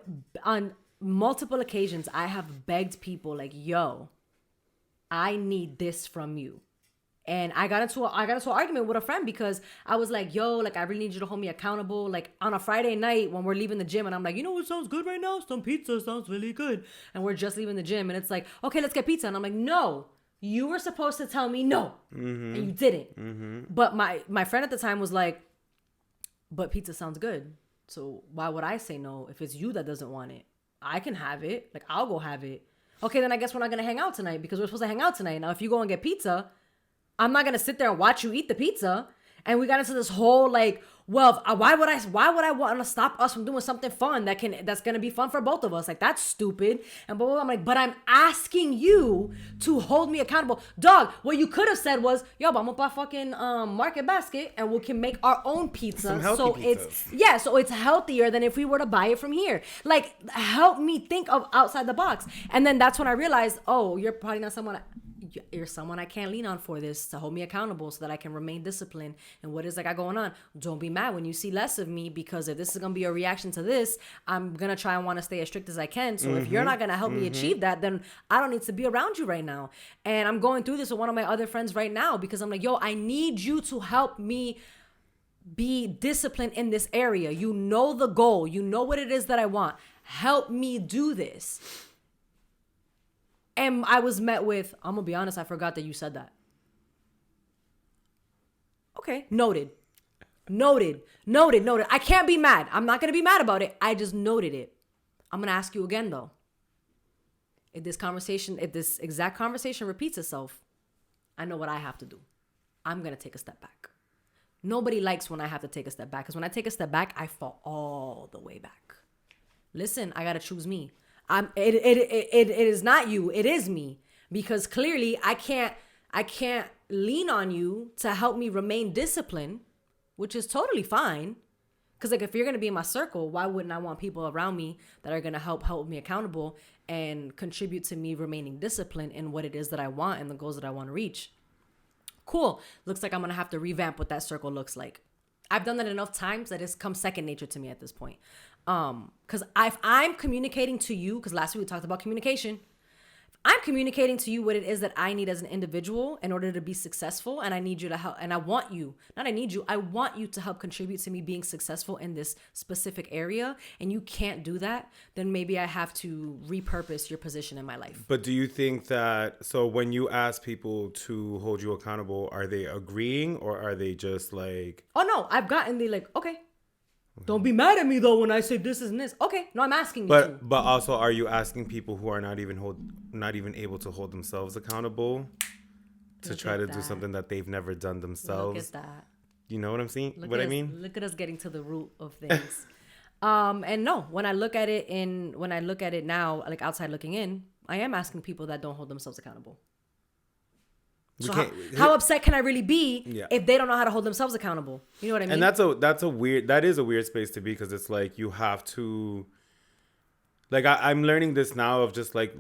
[SPEAKER 1] on multiple occasions I have begged people like, yo, I need this from you. And I got into an argument with a friend because I was like, yo, like, I really need you to hold me accountable. Like, on a Friday night when we're leaving the gym, and I'm like, you know what sounds good right now? Some pizza sounds really good. And we're just leaving the gym, and it's like, okay, let's get pizza. And I'm like, no, you were supposed to tell me no. And you didn't. But my friend at the time was like, but pizza sounds good. So why would I say no if it's you that doesn't want it? I can have it. Like, I'll go have it. Okay, then I guess we're not going to hang out tonight because we're supposed to hang out tonight. Now, if you go and get pizza, I'm not going to sit there and watch you eat the pizza. And we got into this whole like, well, why would I want to stop us from doing something fun that's going to be fun for both of us? Like, that's stupid. And blah, blah, blah. I'm like, but I'm asking you to hold me accountable. Dog, what you could have said was, yo, vamos pa fucking Market Basket and we can make our own pizza.
[SPEAKER 2] Some healthy pizzas.
[SPEAKER 1] So it's healthier than if we were to buy it from here. Like, help me think of outside the box. And then that's when I realized, oh, you're probably not someone you're someone I can't lean on for this to hold me accountable so that I can remain disciplined. And what is I got going on? Don't be mad when you see less of me, because if this is going to be a reaction to this, I'm going to try and want to stay as strict as I can. So if you're not going to help me achieve that, then I don't need to be around you right now. And I'm going through this with one of my other friends right now because I'm like, yo, I need you to help me be disciplined in this area. You know the goal. You know what it is that I want. Help me do this. And I was met with, I'm going to be honest, I forgot that you said that. Okay, noted. I can't be mad. I'm not going to be mad about it. I just noted it. I'm going to ask you again, though. If this exact conversation repeats itself, I know what I have to do. I'm going to take a step back. Nobody likes when I have to take a step back, because when I take a step back, I fall all the way back. Listen, I got to choose me. It is not you. It is me, because clearly I can't lean on you to help me remain disciplined, which is totally fine. Because like, if you're going to be in my circle, why wouldn't I want people around me that are going to help me accountable and contribute to me remaining disciplined in what it is that I want and the goals that I want to reach? Cool. Looks like I'm going to have to revamp what that circle looks like. I've done that enough times that it's come second nature to me at this point. Because if I'm communicating to you, because last week we talked about communication, I'm communicating to you what it is that I need as an individual in order to be successful, and I need you to help, and I want you to help contribute to me being successful in this specific area, and you can't do that, then maybe I have to repurpose your position in my life.
[SPEAKER 2] But do you think that, so when you ask people to hold you accountable, are they agreeing, or are they just like...
[SPEAKER 1] Oh no, I've gotten the like, okay. Don't be mad at me though when I say this and this. Okay, no, I'm asking you to.
[SPEAKER 2] But also, are you asking people who are not even able to hold themselves accountable to try to do something that they've never done themselves?
[SPEAKER 1] Look at that.
[SPEAKER 2] You know what I'm saying? I mean?
[SPEAKER 1] Look at us getting to the root of things. And no, when I look at it now, like outside looking in, I am asking people that don't hold themselves accountable. So how upset can I really be if they don't know how to hold themselves accountable? You know what I mean?
[SPEAKER 2] And that is a weird space to be, because it's like you have to, like I'm learning this now of just like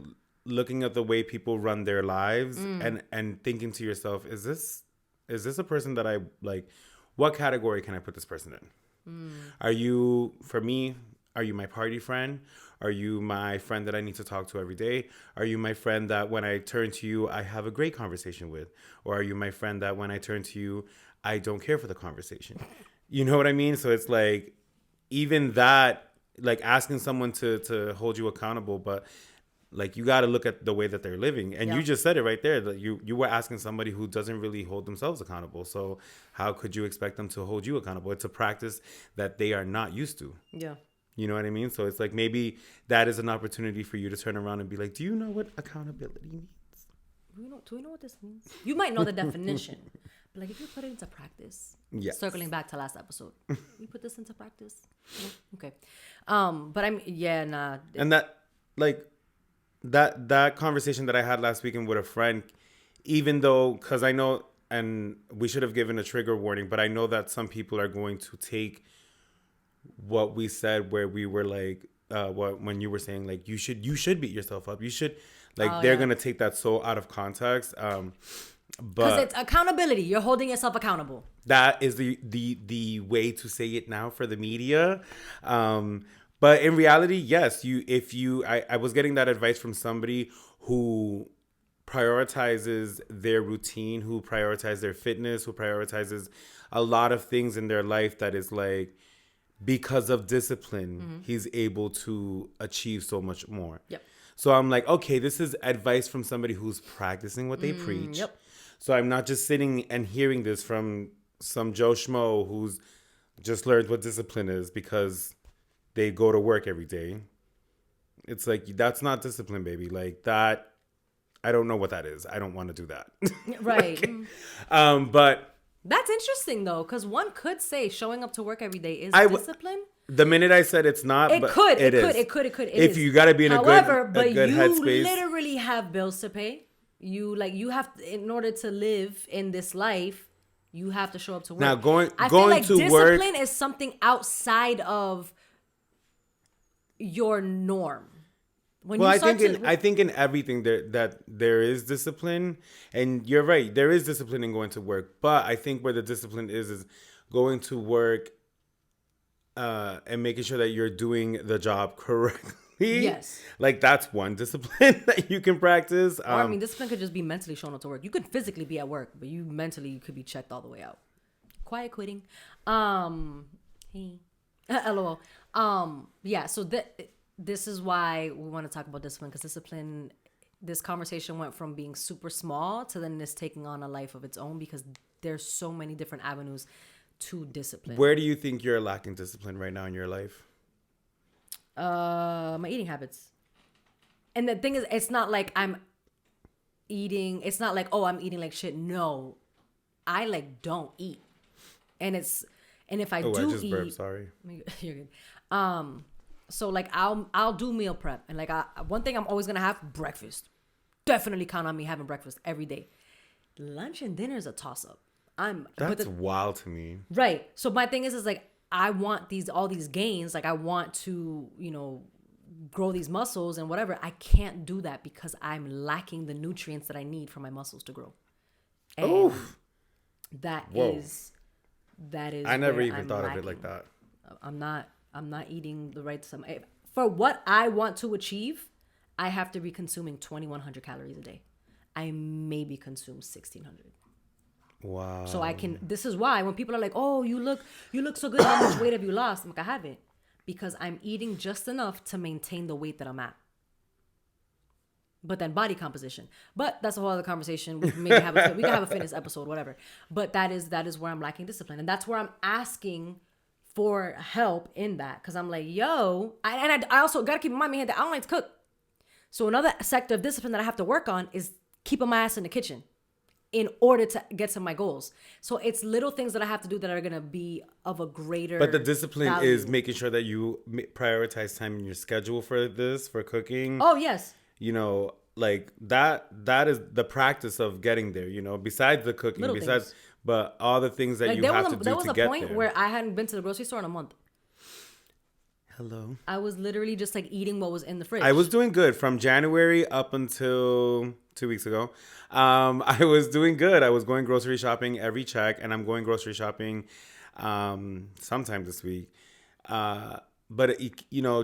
[SPEAKER 2] looking at the way people run their lives and thinking to yourself, is this a person that I like? What category can I put this person in? Are you my party friend? Are you my friend that I need to talk to every day? Are you my friend that when I turn to you, I have a great conversation with? Or are you my friend that when I turn to you, I don't care for the conversation? You know what I mean? So it's like, even that, like asking someone to hold you accountable, but like you got to look at the way that they're living. And you just said it right there, that you were asking somebody who doesn't really hold themselves accountable. So how could you expect them to hold you accountable? It's a practice that they are not used to.
[SPEAKER 1] Yeah.
[SPEAKER 2] You know what I mean? So it's like, maybe that is an opportunity for you to turn around and be like, do you know what accountability means?
[SPEAKER 1] Do we know what this means? You might know the definition. But like, if you put it into practice, circling back to last episode, we put this into practice. No? Okay. But
[SPEAKER 2] And that, like, that conversation that I had last weekend with a friend, even though, because I know, and we should have given a trigger warning, but I know that some people are going to take what we said, where we were like, when you were saying like, you should beat yourself up. You should, like, they're going to take that so out of context.
[SPEAKER 1] Because it's accountability. You're holding yourself accountable.
[SPEAKER 2] That is the way to say it now for the media. But in reality, yes, I was getting that advice from somebody who prioritizes their routine, who prioritizes their fitness, who prioritizes a lot of things in their life that is like, because of discipline, he's able to achieve so much more.
[SPEAKER 1] Yep.
[SPEAKER 2] So I'm like, okay, this is advice from somebody who's practicing what they preach.
[SPEAKER 1] Yep.
[SPEAKER 2] So I'm not just sitting and hearing this from some Joe Schmo who's just learned what discipline is because they go to work every day. It's like, that's not discipline, baby. Like that, I don't know what that is. I don't want to do that.
[SPEAKER 1] Right.
[SPEAKER 2] But
[SPEAKER 1] that's interesting though, because one could say showing up to work every day is discipline.
[SPEAKER 2] The minute I said it's not,
[SPEAKER 1] It could.
[SPEAKER 2] If you got to be in a good headspace.
[SPEAKER 1] Literally have bills to pay. You have, in order to live in this life, you have to show up to work.
[SPEAKER 2] Now
[SPEAKER 1] I feel like
[SPEAKER 2] to
[SPEAKER 1] discipline
[SPEAKER 2] work
[SPEAKER 1] is something outside of your norm.
[SPEAKER 2] I think in everything there is discipline, and you're right. There is discipline in going to work, but I think where the discipline is going to work and making sure that you're doing the job correctly.
[SPEAKER 1] Yes,
[SPEAKER 2] like that's one discipline that you can practice.
[SPEAKER 1] Or, I mean, discipline could just be mentally showing up to work. You could physically be at work, but you could be checked all the way out. Quiet quitting. Hey, lol. Yeah. So this is why we want to talk about discipline, because discipline, this conversation went from being super small to then this taking on a life of its own, because there's so many different avenues to discipline.
[SPEAKER 2] Where do you think you're lacking discipline right now in your life?
[SPEAKER 1] My eating habits. And the thing is, it's not like I'm eating like shit. No, I like don't eat. And if I do
[SPEAKER 2] I just
[SPEAKER 1] eat,
[SPEAKER 2] burped, sorry.
[SPEAKER 1] You're good. So like I'll do meal prep, and like one thing I'm always gonna have: breakfast. Definitely count on me having breakfast every day. Lunch and dinner is a toss up.
[SPEAKER 2] That's wild to me.
[SPEAKER 1] Right. So my thing is like, I want all these gains. Like I want to, grow these muscles and whatever. I can't do that because I'm lacking the nutrients that I need for my muscles to grow. And
[SPEAKER 2] Oof.
[SPEAKER 1] That is. I
[SPEAKER 2] never even thought of it like that.
[SPEAKER 1] I'm not eating the right stuff. For what I want to achieve, I have to be consuming 2,100 calories a day. I maybe consume 1,600.
[SPEAKER 2] Wow.
[SPEAKER 1] So this is why when people are like, oh, you look so good, how much weight have you lost? I'm like, I haven't, because I'm eating just enough to maintain the weight that I'm at. But then body composition. But that's a whole other conversation. We can have a fitness episode, whatever. But that is where I'm lacking discipline. And that's where I'm asking for help in that. Because I'm like, yo, I also got to keep in mind that I don't like to cook. So another sector of discipline that I have to work on is keeping my ass in the kitchen in order to get to my goals. So it's little things that I have to do that are going to be of a greater
[SPEAKER 2] But the discipline
[SPEAKER 1] value.
[SPEAKER 2] is making sure that you prioritize time in your schedule for cooking.
[SPEAKER 1] Oh, yes.
[SPEAKER 2] Like that is the practice of getting there, besides the cooking, but all the things that you have to do to get there.
[SPEAKER 1] There was a point where I hadn't been to the grocery store in a month.
[SPEAKER 2] Hello.
[SPEAKER 1] I was literally just like eating what was in the fridge.
[SPEAKER 2] I was doing good from January up until 2 weeks ago. I was doing good. I was going grocery shopping every check, and I'm going grocery shopping sometime this week. But,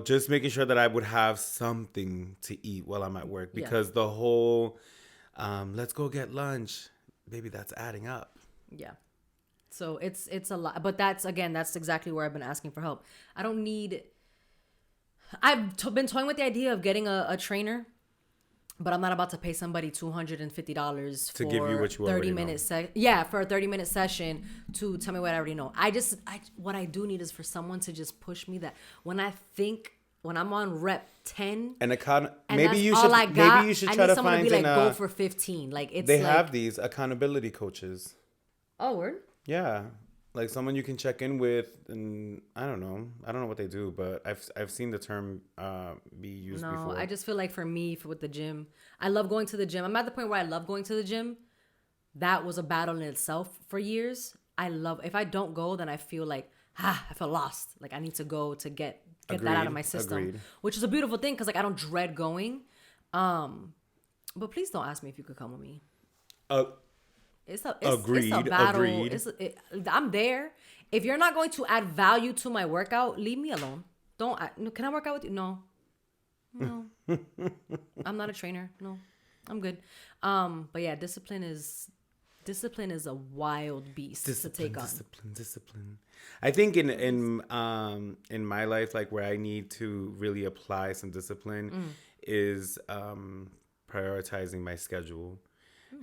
[SPEAKER 2] just making sure that I would have something to eat while I'm at work, because the whole let's go get lunch, baby, that's adding up.
[SPEAKER 1] Yeah. So it's a lot. But that's exactly where I've been asking for help. I've been toying with the idea of getting a trainer, but I'm not about to pay somebody $250
[SPEAKER 2] to give you what you
[SPEAKER 1] 30-minute for a 30-minute session to tell me what I already know. What I do need is for someone to just push me that when I'm on rep 10,
[SPEAKER 2] maybe you should try to find
[SPEAKER 1] go for 15. Like
[SPEAKER 2] they have these accountability coaches.
[SPEAKER 1] Oh, word?
[SPEAKER 2] Yeah. Like someone you can check in with, and I don't know what they do, but I've seen the term be used before.
[SPEAKER 1] I just feel like for me, with the gym, I love going to the gym. I'm at the point where I love going to the gym. That was a battle in itself for years. If I don't go, then I feel like I feel lost. Like I need to go to get that out of my system, which is a beautiful thing because like I don't dread going. But please don't ask me if you could come with me. It's a battle.
[SPEAKER 2] Agreed.
[SPEAKER 1] I'm there. If you're not going to add value to my workout, leave me alone. Can I work out with you? No. I'm not a trainer. No. I'm good. But yeah, discipline is a wild beast to
[SPEAKER 2] Discipline,
[SPEAKER 1] take on.
[SPEAKER 2] discipline. I think in my life, like where I need to really apply some discipline is prioritizing my schedule.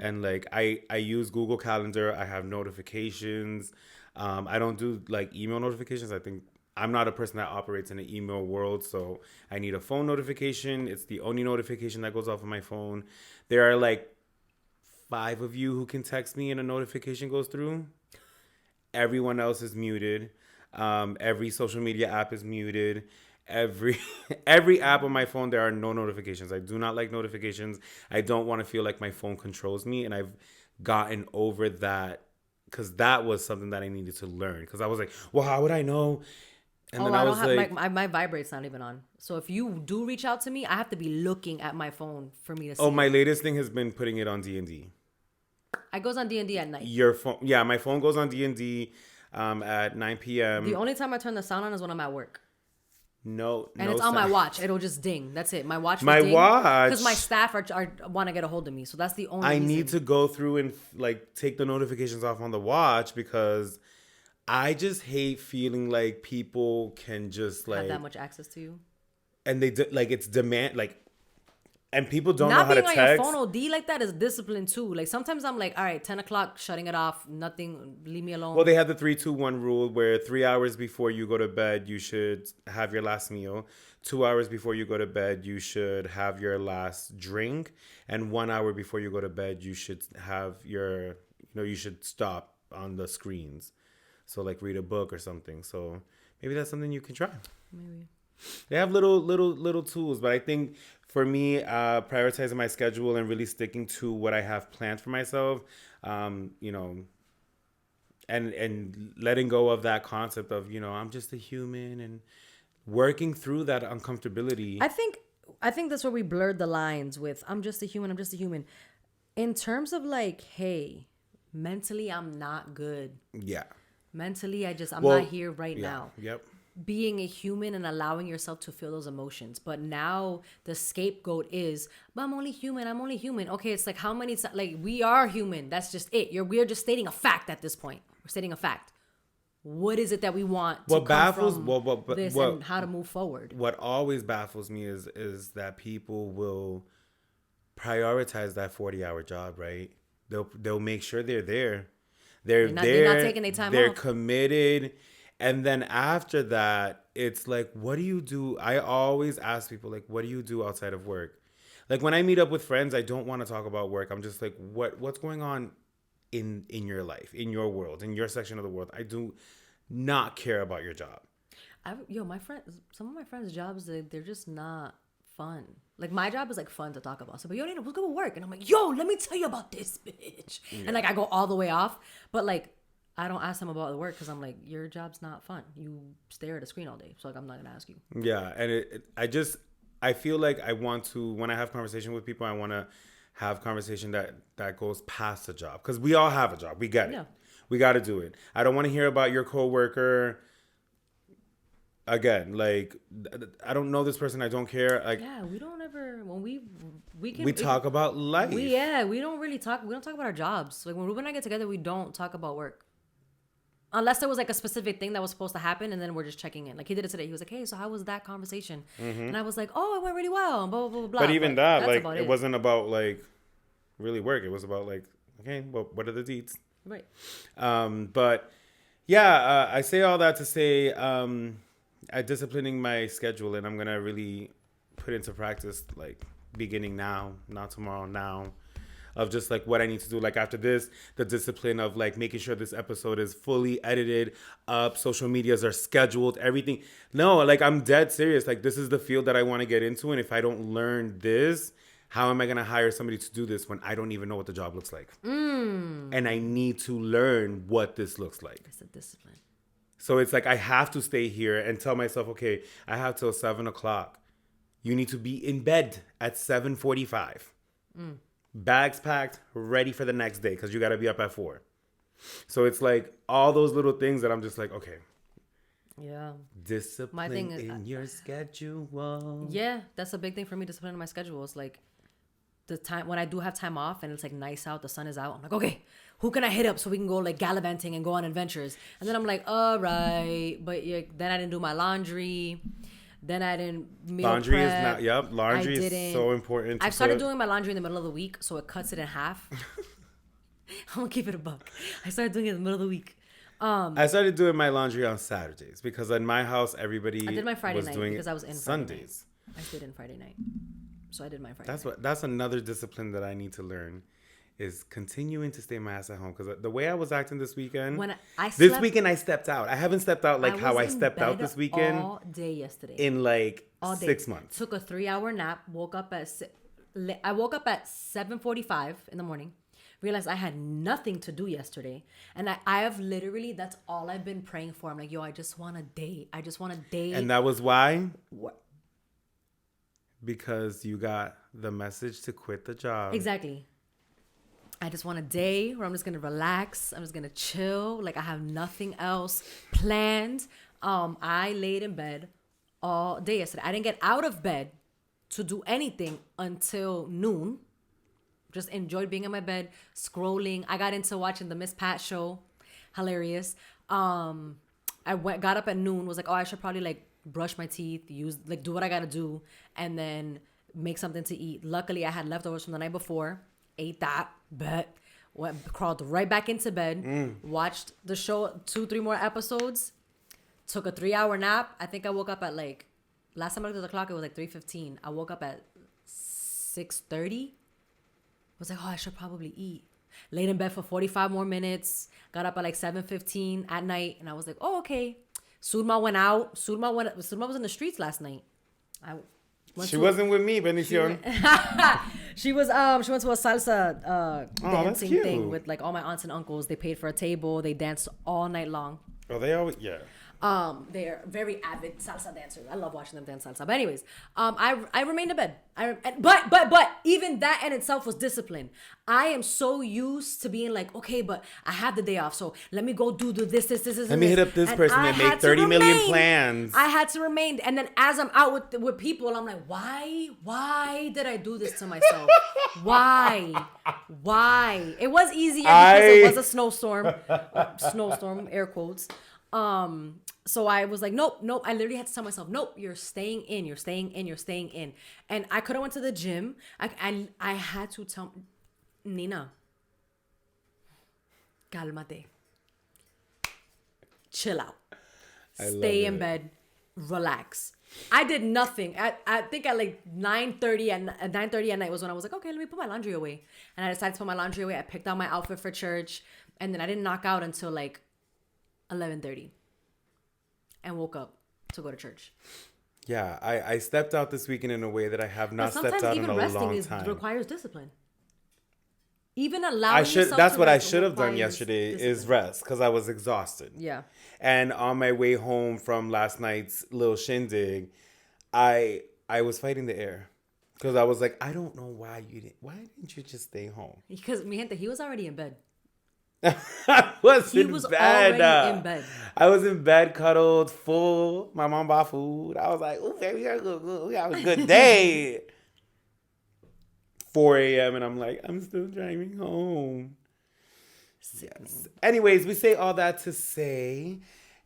[SPEAKER 2] And like I use Google Calendar. I have notifications. I don't do like email notifications. I think I'm not a person that operates in the email world, so I need a phone notification. It's the only notification that goes off of my phone. There are like 5 of you who can text me and a notification goes through. Everyone else is muted. Every social media app is muted. Every every app on my phone, there are no notifications. I do not like notifications. I don't want to feel like my phone controls me, and I've gotten over that because that was something that I needed to learn. Because I was like, well, how would I know? And then
[SPEAKER 1] I
[SPEAKER 2] I
[SPEAKER 1] don't
[SPEAKER 2] was
[SPEAKER 1] have
[SPEAKER 2] like,
[SPEAKER 1] my vibrate's not even on. So if you do reach out to me, I have to be looking at my phone for me to see.
[SPEAKER 2] oh, my latest thing has been putting it on D&D.
[SPEAKER 1] I goes on D&D at night.
[SPEAKER 2] Your phone, yeah, my phone goes on D&D at 9 p.m.
[SPEAKER 1] The only time I turn the sound on is when I'm at work.
[SPEAKER 2] No,
[SPEAKER 1] And
[SPEAKER 2] no
[SPEAKER 1] it's on my
[SPEAKER 2] sound.
[SPEAKER 1] watch. It'll just ding. That's it. My watch will
[SPEAKER 2] My
[SPEAKER 1] ding.
[SPEAKER 2] watch.
[SPEAKER 1] Because my staff are want to get a hold of me. So that's the only
[SPEAKER 2] I
[SPEAKER 1] reason.
[SPEAKER 2] need to go through and like take the notifications off on the watch because I just hate feeling like people can just like
[SPEAKER 1] have that much access to you.
[SPEAKER 2] and like it's demand like and people don't know
[SPEAKER 1] Not
[SPEAKER 2] how to
[SPEAKER 1] being on
[SPEAKER 2] text.
[SPEAKER 1] your phone OD like that is discipline too. Like sometimes I'm like, all right, 10 o'clock, shutting it off. Nothing. Leave me alone.
[SPEAKER 2] Well, they have the 3-2-1 rule where 3 hours before you go to bed, you should have your last meal. 2 hours before you go to bed, you should have your last drink. And 1 hour before you go to bed, you should have you should stop on the screens. So like read a book or something. So maybe that's something you can try.
[SPEAKER 1] Maybe.
[SPEAKER 2] They have little tools, but I think for me, prioritizing my schedule and really sticking to what I have planned for myself, and letting go of that concept of I'm just a human and working through that uncomfortability.
[SPEAKER 1] I think that's where we blurred the lines with I'm just a human. I'm just a human. In terms of like, hey, mentally I'm not good.
[SPEAKER 2] Yeah.
[SPEAKER 1] Mentally, I'm not here right
[SPEAKER 2] yeah,
[SPEAKER 1] now.
[SPEAKER 2] Yep.
[SPEAKER 1] Being a human and allowing yourself to feel those emotions. But now the scapegoat is, but I'm only human. I'm only human. Okay, it's like how many like we are human. That's just it. We're just stating a fact at this point. We're stating a fact. What is it that we want to come from this and how to move forward?
[SPEAKER 2] What always baffles me is that people will prioritize that 40-hour job, right? They'll make sure they're there. They're
[SPEAKER 1] not taking their time
[SPEAKER 2] They're
[SPEAKER 1] off.
[SPEAKER 2] committed. And then after that, it's like, what do you do? I always ask people, like, what do you do outside of work? Like, when I meet up with friends, I don't want to talk about work. I'm just like, what's going on in your life, in your world, in your section of the world? I do not care about your job.
[SPEAKER 1] My friends, some of my friends' jobs, they're just not fun. Like my job is like fun to talk about. So, but let's go to work. And I'm like, yo, let me tell you about this bitch. Yeah. And like I go all the way off. But like I don't ask them about the work because I'm like, your job's not fun. You stare at a screen all day. So like I'm not gonna ask you.
[SPEAKER 2] Yeah, and I feel like I want to, when I have conversation with people, I want to have conversation that goes past the job because we all have a job. We get it. Yeah. We got to do it. I don't want to hear about your coworker. Again, like I don't know this person. I don't care. Like
[SPEAKER 1] we don't ever when
[SPEAKER 2] we talk about life.
[SPEAKER 1] We don't really talk. We don't talk about our jobs. Like when Ruben and I get together, we don't talk about work. Unless there was like a specific thing that was supposed to happen, and then we're just checking in. Like he did it today. He was like, "Hey, so how was that conversation?" Mm-hmm. And I was like, "Oh, it went really well." Blah blah blah blah.
[SPEAKER 2] But even that, like, it wasn't about like really work. It was about like, okay, well, what are the deets?
[SPEAKER 1] Right.
[SPEAKER 2] But yeah, I say all that to say, I'm disciplining my schedule, and I'm gonna really put into practice like beginning now, not tomorrow, now. Of just like what I need to do. Like after this, the discipline of like making sure this episode is fully edited up, social medias are scheduled, everything. No, like I'm dead serious. Like this is the field that I want to get into. And if I don't learn this, how am I going to hire somebody to do this when I don't even know what the job looks like? And I need to learn what this looks like.
[SPEAKER 1] It's a discipline.
[SPEAKER 2] So it's like I have to stay here and tell myself, okay, I have till 7:00. You need to be in bed at 7:45. Bags packed, ready for the next day because you got to be up at 4. So it's like all those little things that I'm just like, okay.
[SPEAKER 1] Yeah.
[SPEAKER 2] Discipline
[SPEAKER 1] my thing is,
[SPEAKER 2] in your schedule.
[SPEAKER 1] Yeah, that's a big thing for me, discipline in my schedule. It's like the time when I do have time off and it's like nice out, the sun is out, I'm like, okay, who can I hit up so we can go like gallivanting and go on adventures? And then I'm like, all right, but then I didn't do my laundry. Then I didn't meal
[SPEAKER 2] laundry
[SPEAKER 1] prep.
[SPEAKER 2] is not. Yep, laundry is so important.
[SPEAKER 1] I started doing my laundry in the middle of the week, so it cuts it in half. I'm gonna keep it a buck. I started doing it in the middle of the week.
[SPEAKER 2] I started doing my laundry on Saturdays because in my house everybody
[SPEAKER 1] I did my Friday
[SPEAKER 2] was
[SPEAKER 1] night
[SPEAKER 2] doing
[SPEAKER 1] because I was in
[SPEAKER 2] Sundays.
[SPEAKER 1] I stayed in Friday night, so I did my Friday.
[SPEAKER 2] That's another discipline that I need to learn, is continuing to stay my ass at home, because the way I was acting this weekend. This weekend I stepped out. I haven't stepped out like how I stepped out this weekend.
[SPEAKER 1] All day yesterday.
[SPEAKER 2] In like
[SPEAKER 1] all day.
[SPEAKER 2] 6 months.
[SPEAKER 1] Took a 3-hour nap. Woke up at 7:45 in the morning. Realized I had nothing to do yesterday, and I have literally, that's all I've been praying for. I'm like, yo, I just want a day. I just want a day.
[SPEAKER 2] And that was why?
[SPEAKER 1] What?
[SPEAKER 2] Because you got the message to quit the job.
[SPEAKER 1] Exactly. I just want a day where I'm just gonna relax. I'm just gonna chill. Like I have nothing else planned. I laid in bed all day yesterday. I didn't get out of bed to do anything until noon. Just enjoyed being in my bed, scrolling. I got into watching the Miss Pat show. Hilarious. Got up at noon, was like, oh, I should probably like brush my teeth, do what I gotta do, and then make something to eat. Luckily, I had leftovers from the night before. Ate that, crawled right back into bed, watched the show 2-3 more episodes, took a 3-hour nap. I think I woke up at like, last time I looked at the clock, it was like 3:15. I woke up at 6:30. Was like, oh, I should probably eat. Laid in bed for 45 more minutes. Got up at like 7:15 at night, and I was like, oh, okay. Sudma went out. Sudma was in the streets last night.
[SPEAKER 2] She wasn't with me, Bendición.
[SPEAKER 1] She went to a salsa dancing thing with like all my aunts and uncles. They paid for a table. They danced all night long.
[SPEAKER 2] Oh, they always, yeah.
[SPEAKER 1] They're very avid salsa dancers. I love watching them dance salsa. But anyways, I remained in bed. But even that in itself was discipline. I am so used to being like, okay, but I have the day off, so let me go do this.
[SPEAKER 2] Let me hit up this person and make 30 million plans.
[SPEAKER 1] I had to remain, and then as I'm out with people, I'm like, why did I do this to myself? Why? It was easier because it was a snowstorm, air quotes. So I was like, nope. I literally had to tell myself, nope, you're staying in. And I could have went to the gym. I had to tell Nina, cálmate. Chill out. Stay in bed. Relax. I did nothing. I think at like 9:30 at night was when I was like, okay, let me put my laundry away. And I decided to put my laundry away. I picked out my outfit for church. And then I didn't knock out until like 11:30 and woke up to go to church.
[SPEAKER 2] Yeah, I stepped out this weekend in a way that I have not stepped out in a long time. Sometimes even resting
[SPEAKER 1] requires discipline. Even allowing yourself
[SPEAKER 2] that's
[SPEAKER 1] to
[SPEAKER 2] what I
[SPEAKER 1] rest
[SPEAKER 2] should have done yesterday is rest, because I was exhausted.
[SPEAKER 1] Yeah.
[SPEAKER 2] And on my way home from last night's little shindig, I was fighting the air. Because I was like, I don't know why didn't you just stay home?
[SPEAKER 1] Because mi gente, he was already in bed.
[SPEAKER 2] I was
[SPEAKER 1] already in bed.
[SPEAKER 2] I was in bed, cuddled, full. My mom bought food. I was like, "Ooh, baby, we have a good day." 4 a.m. and I'm like, I'm still driving home. Yes. Anyways, we say all that to say,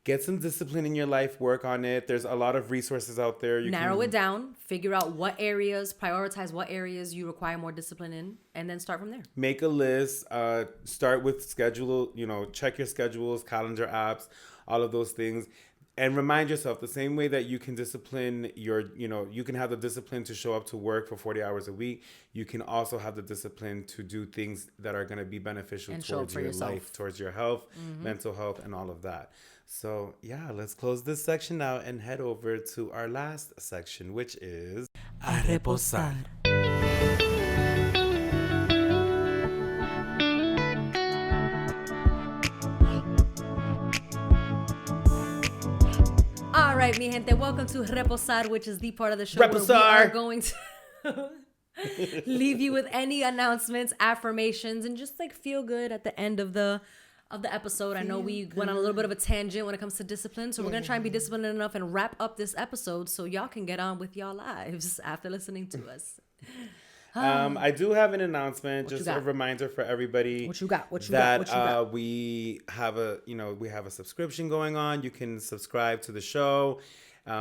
[SPEAKER 2] get some discipline in your life, work on it. There's a lot of resources out there.
[SPEAKER 1] Narrow it down, figure out prioritize what areas you require more discipline in, and then start from there.
[SPEAKER 2] Make a list, start with schedule, check your schedules, calendar apps, all of those things. And remind yourself, the same way that you can discipline you can have the discipline to show up to work for 40 hours a week. You can also have the discipline to do things that are going to be beneficial and towards your life, towards your health, mental health, and all of that. So, yeah, let's close this section out and head over to our last section, which is
[SPEAKER 3] A Reposar.
[SPEAKER 1] All right, mi gente, welcome to Reposar, which is the part of the show where we are going to leave you with any announcements, affirmations, and just like feel good at the end of the episode. I know we went on a little bit of a tangent when it comes to discipline, so we're gonna try and be disciplined enough and wrap up this episode so y'all can get on with y'all lives after listening to us.
[SPEAKER 2] I do have an announcement,
[SPEAKER 1] What you
[SPEAKER 2] just a
[SPEAKER 1] got?
[SPEAKER 2] reminder for everybody.
[SPEAKER 1] What you got? What you
[SPEAKER 2] that
[SPEAKER 1] got? What you got?
[SPEAKER 2] we have a subscription going on. You can subscribe to the show.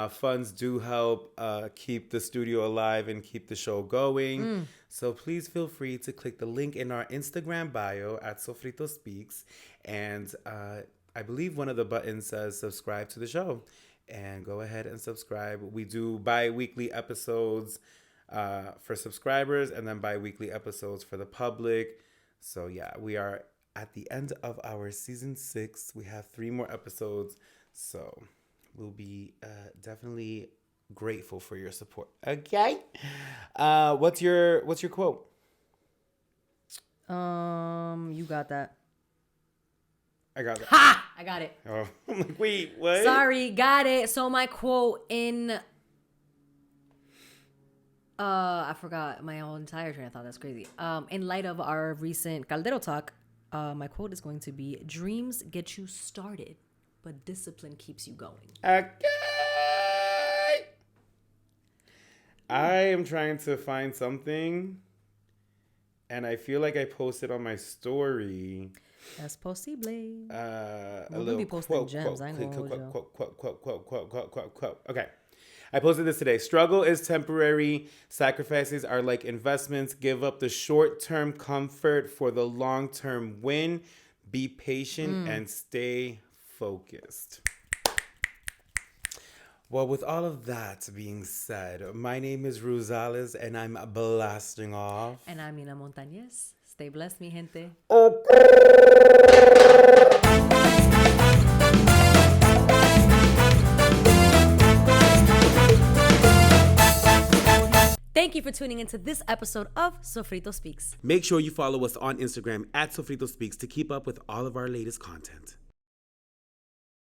[SPEAKER 2] Funds do help keep the studio alive and keep the show going. So please feel free to click the link in our Instagram bio at Sofrito Speaks, and I believe one of the buttons says subscribe to the show, and go ahead and subscribe. We do bi-weekly episodes for subscribers, and then bi-weekly episodes for the public. So yeah, we are at the end of our season 6. We have 3 more episodes, so we'll be definitely grateful for your support. Okay. What's your quote?
[SPEAKER 1] You got that.
[SPEAKER 2] I got it.
[SPEAKER 1] Ha! I got it.
[SPEAKER 2] Oh, I'm like, wait, what?
[SPEAKER 1] Sorry, got it. So my quote in I forgot my whole entire train of thought. That's crazy. In light of our recent Caldero talk, my quote is going to be: dreams get you started, but discipline keeps you going.
[SPEAKER 2] Okay. I am trying to find something, and I feel like I posted on my story.
[SPEAKER 1] Es posible.
[SPEAKER 2] We'll
[SPEAKER 1] be posting gems. I ain't gonna hold you.
[SPEAKER 2] Quote. Okay. I posted this today. Struggle is temporary. Sacrifices are like investments. Give up the short-term comfort for the long-term win. Be patient and stay focused. Well, with all of that being said, my name is Rosales and I'm blasting off.
[SPEAKER 1] And I'm Nina Montañez. Stay blessed, mi gente. Thank you for tuning into this episode of Sofrito Speaks.
[SPEAKER 2] Make sure you follow us on Instagram at Sofrito Speaks to keep up with all of our latest content.